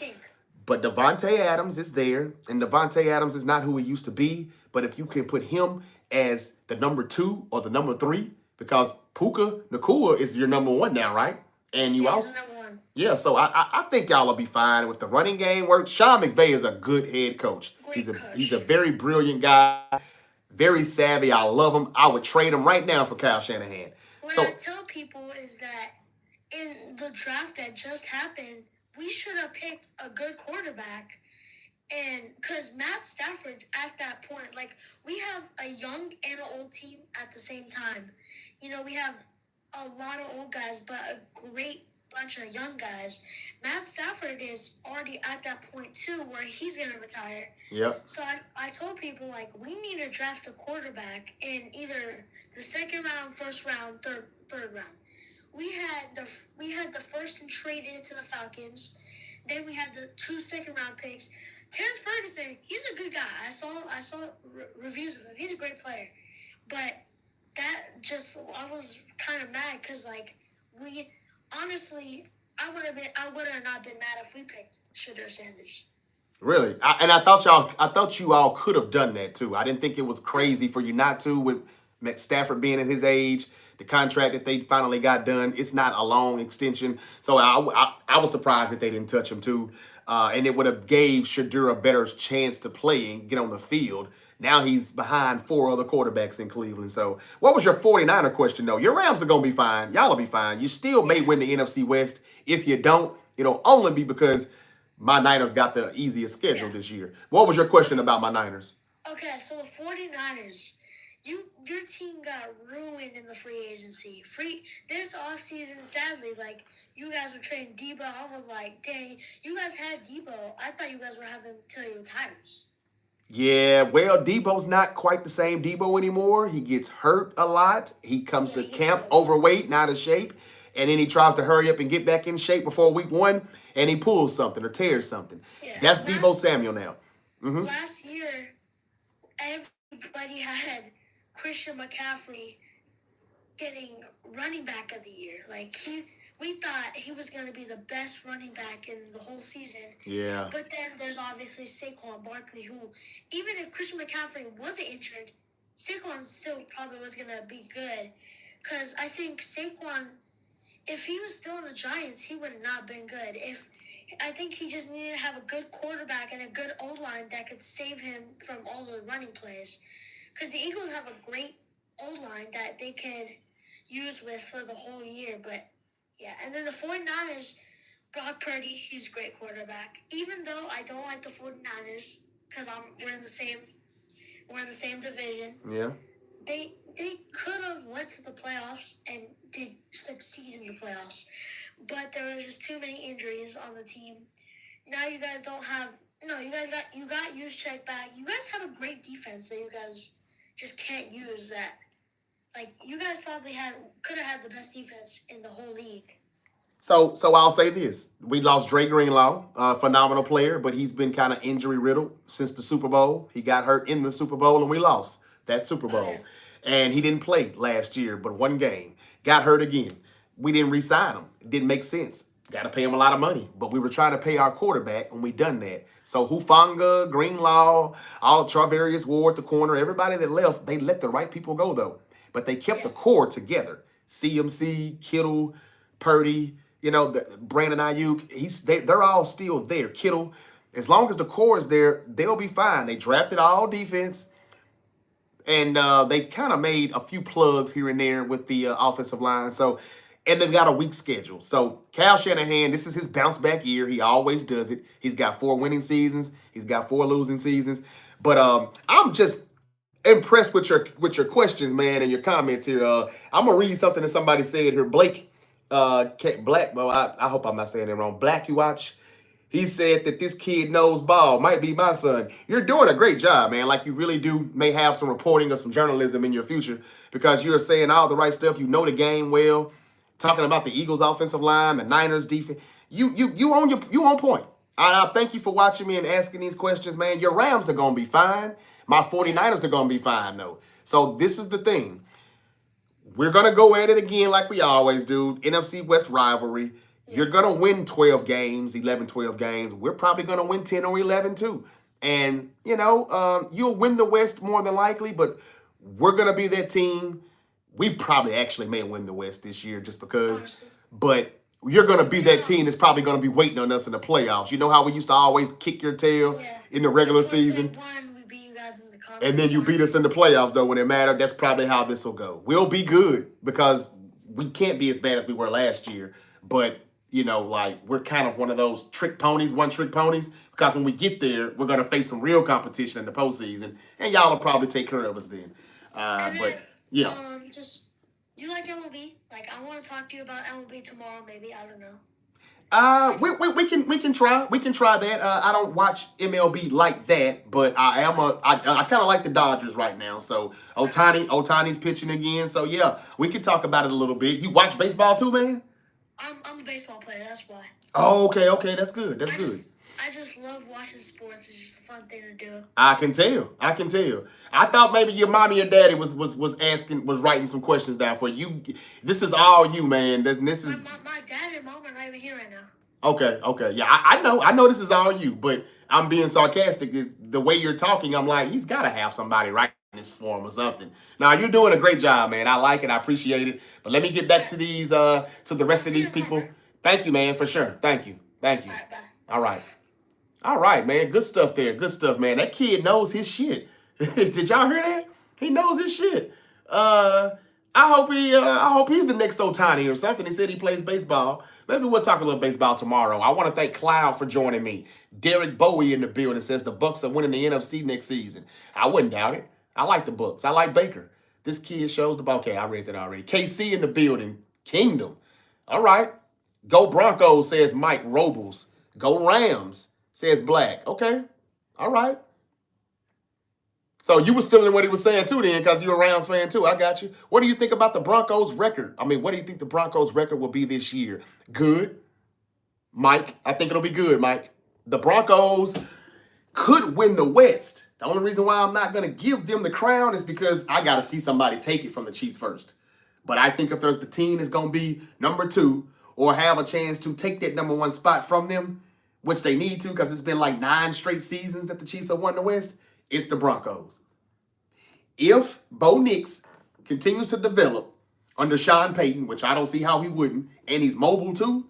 But Devontae Adams is there. And Devontae Adams is not who he used to be. But if you can put him as the number 2 or the number 3, because Puka Nacua is your number 1 now, right? And you also... Yeah, so I think y'all will be fine with the running game work. Sean McVay is a good head coach. He's a very brilliant guy, very savvy. I love him. I would trade him right now for Kyle Shanahan. What I tell people is that in the draft that just happened, we should have picked a good quarterback. And because Matt Stafford's at that point, like, we have a young and an old team at the same time. We have a lot of old guys, but a great bunch of young guys. Matt Stafford is already at that point too where he's going to retire. Yep. So I told people, like, we need to draft a quarterback in either the second round, first round, third round. We had the first and traded it to the Falcons. Then we had the 2 second-round picks. Terrence Ferguson, he's a good guy. I saw reviews of him. He's a great player. But I was kind of mad because, like, honestly, I would have not been mad if we picked Shedeur Sanders. Really? I thought you all could have done that too. I didn't think it was crazy for you not to, with Matt Stafford being at his age, the contract that they finally got done. It's not a long extension. So I was surprised that they didn't touch him too. And it would have gave Shedeur a better chance to play and get on the field. Now he's behind 4 other quarterbacks in Cleveland. So what was your 49er question, though? Your Rams are going to be fine. Y'all will be fine. You still may win the NFC West. If you don't, it'll only be because my Niners got the easiest schedule this year. What was your question about my Niners? Okay, so the 49ers, your team got ruined in the free agency. This offseason, sadly, like, you guys were trading Debo. I was like, dang, you guys had Debo. I thought you guys were having him till he retires. Yeah, well, Debo's not quite the same Debo anymore. He gets hurt a lot. He comes to camp overweight, not in shape. And then he tries to hurry up and get back in shape before week 1, and he pulls something or tears something. Yeah. That's Debo Samuel now. Mm-hmm. Last year, everybody had Christian McCaffrey getting running back of the year. Like, we thought he was going to be the best running back in the whole season. Yeah. But then there's obviously Saquon Barkley, who, even if Christian McCaffrey wasn't injured, Saquon still probably was going to be good. Because I think Saquon, if he was still in the Giants, he would have not been good. If I think he just needed to have a good quarterback and a good O-line that could save him from all the running plays. Because the Eagles have a great O-line that they could use with for the whole year. But, yeah. And then the 49ers, Brock Purdy, he's a great quarterback. Even though I don't like the 49ers because we're in the same division. Yeah. They could have went to the playoffs and did succeed in the playoffs. But there were just too many injuries on the team. Now you guys don't have you got Juszczyk back. You guys have a great defense that you guys just can't use that. Like you guys probably could have had the best defense in the whole league. So I'll say this. We lost Dre Greenlaw, phenomenal player, but he's been kind of injury riddled since the Super Bowl. He got hurt in the Super Bowl and we lost that Super Bowl. And he didn't play last year, but one game. Got hurt again. We didn't re-sign him. It didn't make sense. Got to pay him a lot of money. But we were trying to pay our quarterback, and we done that. So Hufanga, Greenlaw, all Charvarius Ward, the corner, everybody that left, they let the right people go, though. But they kept the core together. CMC, Kittle, Purdy, Brandon Ayuk. They're all still there. Kittle. As long as the core is there, they'll be fine. They drafted all defense. And they kind of made a few plugs here and there with the offensive line. And they've got a weak schedule. So Kyle Shanahan, this is his bounce back year. He always does it. He's got 4 winning seasons. He's got 4 losing seasons. But I'm just impressed with your questions, man, and your comments here. I'm gonna read something that somebody said here. Blake Black. Well, I hope I'm not saying it wrong. Black, you watch. He said that this kid knows ball. Might be my son. You're doing a great job, man. Like you really do. May have some reporting or some journalism in your future because you're saying all the right stuff. You know the game well. Talking about the Eagles' offensive line, the Niners' defense. You on point. I thank you for watching me and asking these questions, man. Your Rams are gonna be fine. My 49ers are gonna be fine, though. So this is the thing. We're gonna go at it again like we always do. NFC West rivalry. You're going to win 12 games, 11, 12 games. We're probably going to win 10 or 11 too. And, you'll win the West more than likely, but we're going to be that team. We probably actually may win the West this year just because. Honestly. But you're going to be that team that's probably going to be waiting on us in the playoffs. You know how we used to always kick your tail in the regular season? We beat you guys in the conference. And then you beat us in the playoffs, though, when it mattered. That's probably how this will go. We'll be good because we can't be as bad as we were last year. But we're kind of one of those one-trick ponies, because when we get there, we're going to face some real competition in the postseason, and y'all will probably take care of us then. Do you like MLB? Like, I want to talk to you about MLB tomorrow, maybe. I don't know. We can try. We can try that. I don't watch MLB like that, but I kind of like the Dodgers right now. So Ohtani's pitching again. So yeah, we can talk about it a little bit. You watch baseball too, man? I'm a baseball player, that's why. Oh, okay. That's good. That's good. I just love watching sports. It's just a fun thing to do. I can tell. I thought maybe your mommy or daddy was writing some questions down for you. This is all you, man. This is my dad and mom are not even here right now. Okay. Yeah, I know this is all you, but I'm being sarcastic. Is the way you're talking, I'm like, he's got to have somebody writing this for him or something. Now, you're doing a great job, man. I like it. I appreciate it. But let me get back to these, to the rest of these people. Thank you, man, for sure. Thank you. All right, bye. All right, man. Good stuff there. Good stuff, man. That kid knows his shit. Did y'all hear that? He knows his shit. I hope he's the next Ohtani or something. He said he plays baseball. Maybe we'll talk a little baseball tomorrow. I want to thank Cloud for joining me. Derek Bowie in the building says the Bucks are winning the NFC next season. I wouldn't doubt it. I like the Bucks. I like Baker. This kid shows the ball. Okay, I read that already. KC in the building. Kingdom. All right. Go Broncos, says Mike Robles. Go Rams, says Black. Okay. All right. So you was feeling what he was saying too then, because you're a Rams fan too. I got you. What do you think about the Broncos record? I mean, what do you think the Broncos record will be this year? Good. Mike, I think it'll be good, Mike. The Broncos could win the West. The only reason why I'm not going to give them the crown is because I got to see somebody take it from the Chiefs first. But I think if there's the team that's going to be number 2 or have a chance to take that number 1 spot from them, which they need to because it's been like 9 straight seasons that the Chiefs have won the West, it's the Broncos. If Bo Nix continues to develop under Sean Payton, which I don't see how he wouldn't, and he's mobile too,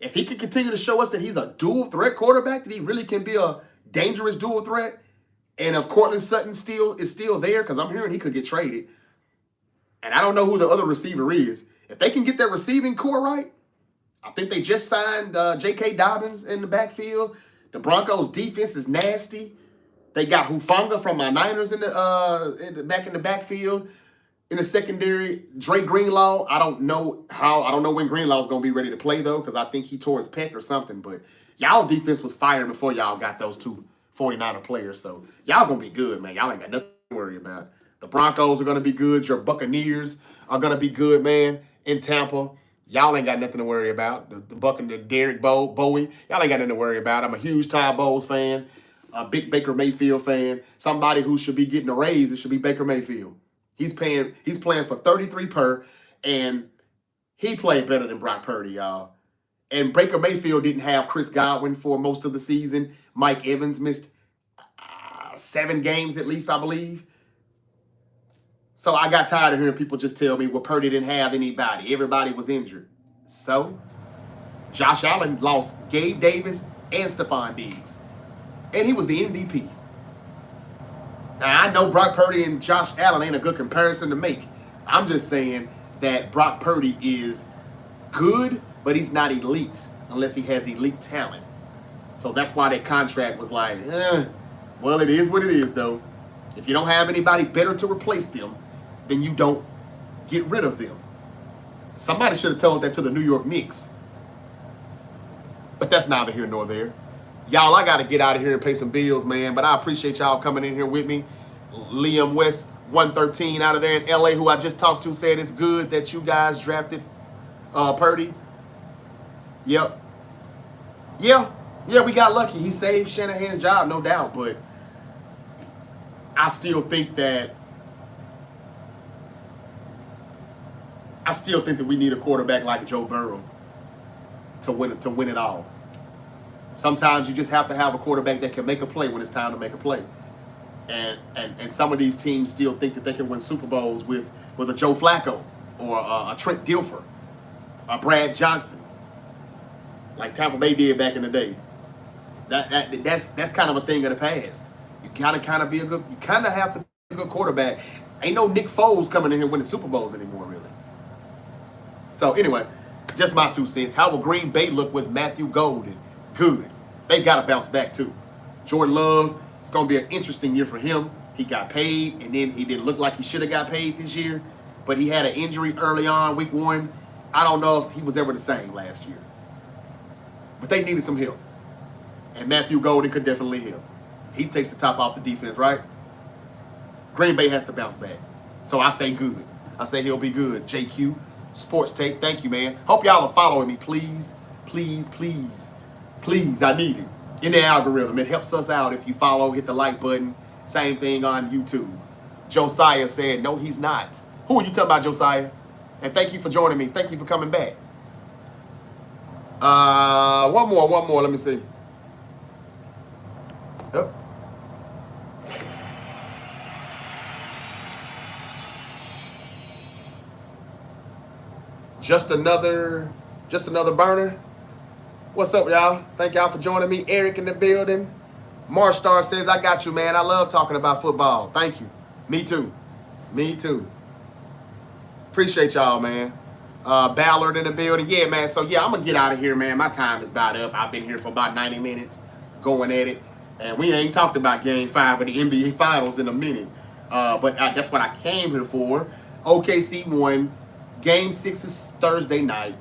If he can continue to show us that he's a dual threat quarterback, that he really can be a dangerous dual threat, and if Cortland Sutton is still there, because I'm hearing he could get traded, and I don't know who the other receiver is. If they can get their receiving core right, I think they just signed J.K. Dobbins in the backfield. The Broncos' defense is nasty. They got Hufanga from my Niners back in the backfield. In the secondary, Dre Greenlaw, I don't know when Greenlaw's going to be ready to play, though, because I think he tore his pec or something. But y'all defense was fired before y'all got those two 49er players. So y'all going to be good, man. Y'all ain't got nothing to worry about. The Broncos are going to be good. Your Buccaneers are going to be good, man, in Tampa. Y'all ain't got nothing to worry about. The Buccaneers, Derek Bowie, y'all ain't got nothing to worry about. I'm a huge Ty Bowles fan, a big Baker Mayfield fan. Somebody who should be getting a raise, it should be Baker Mayfield. He's playing for $33 per, and he played better than Brock Purdy, y'all. And Baker Mayfield didn't have Chris Godwin for most of the season. Mike Evans missed 7 games at least, I believe. So I got tired of hearing people just tell me, well, Purdy didn't have anybody. Everybody was injured. So Josh Allen lost Gabe Davis and Stephon Diggs. And he was the MVP. Now, I know Brock Purdy and Josh Allen ain't a good comparison to make. I'm just saying that Brock Purdy is good, but he's not elite unless he has elite talent. So that's why that contract was like, well, it is what it is, though. If you don't have anybody better to replace them, then you don't get rid of them. Somebody should have told that to the New York Knicks. But that's neither here nor there. Y'all, I got to get out of here and pay some bills, man. But I appreciate y'all coming in here with me. Liam West, 113 out of there in L.A., who I just talked to, said it's good that you guys drafted Purdy. Yep. Yeah, we got lucky. He saved Shanahan's job, no doubt. But I still think that we need a quarterback like Joe Burrow to win it all. Sometimes you just have to have a quarterback that can make a play when it's time to make a play. And some of these teams still think that they can win Super Bowls with a Joe Flacco or a Trent Dilfer, a Brad Johnson, like Tampa Bay did back in the day. That's kind of a thing of the past. You kind of have to be a good quarterback. Ain't no Nick Foles coming in here winning Super Bowls anymore, really. So anyway, just my 2 cents. How will Green Bay look with Matthew Golden? Good. They got to bounce back, too. Jordan Love, it's going to be an interesting year for him. He got paid, and then he didn't look like he should have got paid this year. But he had an injury early on, week 1. I don't know if he was ever the same last year. But they needed some help. And Matthew Golden could definitely help. He takes the top off the defense, right? Green Bay has to bounce back. So I say good. I say he'll be good. JQ, Sports Take, thank you, man. Hope y'all are following me, please. Please, please. Please, I need it. In the algorithm. It helps us out if you follow, hit the like button. Same thing on YouTube. Josiah said, no, he's not. Who are you talking about, Josiah? And thank you for joining me. Thank you for coming back. One more. Let me see. Yep. Just another burner. What's up, y'all? Thank y'all for joining me. Eric in the building. Marstar says, I got you, man. I love talking about football. Thank you. Me too. Appreciate y'all, man. Ballard in the building. Yeah, man. So, yeah, I'm going to get out of here, man. My time is about up. I've been here for about 90 minutes going at it. And we ain't talked about Game 5 of the NBA Finals in a minute. But that's what I came here for. OKC won. Game 6 is Thursday night.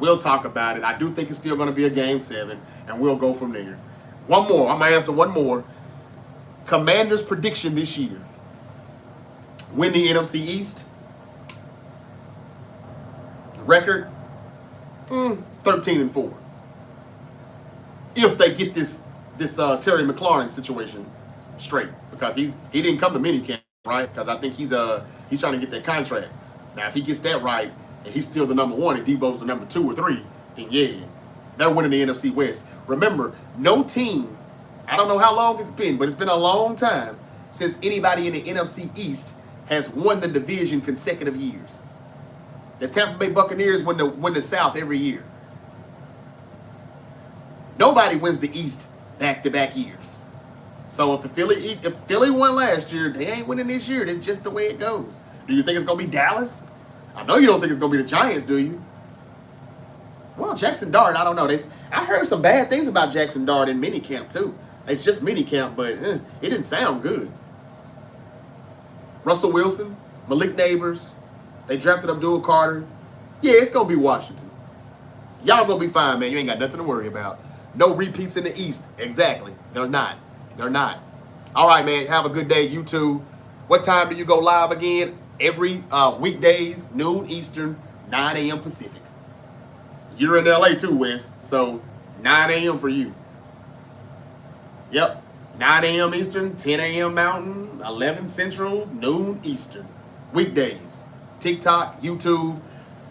We'll talk about it. I do think it's still going to be a Game 7, and we'll go from there. One more. I'm going to answer one more. Commanders' prediction this year. Win the NFC East. Record, 13-4. If they get this Terry McLaurin situation straight, because he didn't come to minicamp, right? Because I think he's trying to get that contract. Now, if he gets that right, and he's still the number 1, and Debo's the number 2 or 3, then yeah, they're winning the NFC West. Remember, no team, I don't know how long it's been, but it's been a long time since anybody in the NFC East has won the division consecutive years. The Tampa Bay Buccaneers win the South every year. Nobody wins the East back-to-back years. So if Philly won last year, they ain't winning this year. That's just the way it goes. Do you think it's gonna be Dallas? I know you don't think it's gonna be the Giants, do you? Well, Jackson Dart, I don't know. I heard some bad things about Jackson Dart in minicamp too. It's just minicamp, but it didn't sound good. Russell Wilson, Malik Neighbors, they drafted Abdul Carter. Yeah, it's gonna be Washington. Y'all gonna be fine, man. You ain't got nothing to worry about. No repeats in the East. Exactly. They're not. They're not. All right, man. Have a good day, YouTube. What time do you go live again? Every weekdays, noon Eastern, 9 a.m. Pacific. You're in LA too, West. So 9 a.m. for you. Yep. 9 a.m. Eastern, 10 a.m. Mountain, 11 Central, noon Eastern. Weekdays. TikTok, YouTube.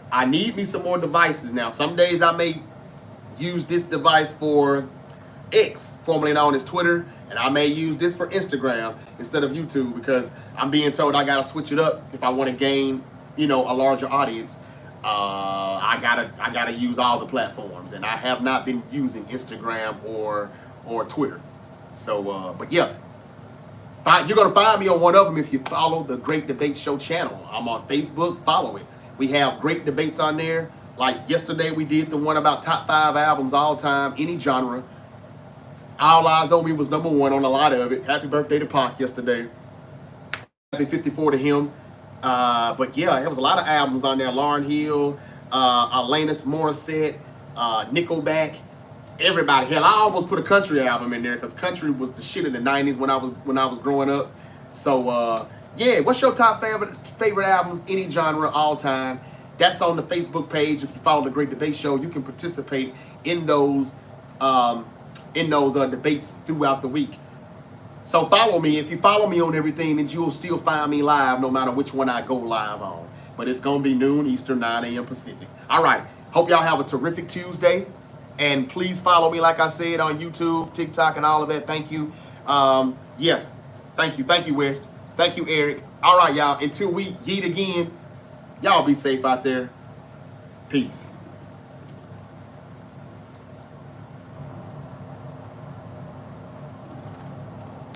I need me some more devices now. Some days I may use this device for X, formerly known as Twitter, and I may use this for Instagram instead of YouTube because I'm being told I gotta switch it up if I want to gain, a larger audience. I gotta use all the platforms, and I have not been using Instagram or Twitter. So, but yeah, you're gonna find me on one of them if you follow the Great Debate Show channel. I'm on Facebook. Follow it. We have great debates on there. Like yesterday, we did the one about top 5 albums all time, any genre. All Eyes on Me was number 1 on a lot of it. Happy birthday to Pac yesterday. Happy 54 to him. But yeah, there was a lot of albums on there. Lauryn Hill, Alanis Morissette, Nickelback, everybody. Hell, I almost put a country album in there because country was the shit in the 90s when I was growing up. So yeah, what's your top favorite albums, any genre, all time? That's on the Facebook page. If you follow the Great Debate Show, you can participate in those debates throughout the week. So follow me. If you follow me on everything, then you'll still find me live no matter which one I go live on. But it's going to be noon Eastern, 9 a.m. Pacific. All right. Hope y'all have a terrific Tuesday. And please follow me, like I said, on YouTube, TikTok, and all of that. Thank you. Yes. Thank you. Thank you, West. Thank you, Eric. All right, y'all. Until we yeet again, y'all be safe out there. Peace.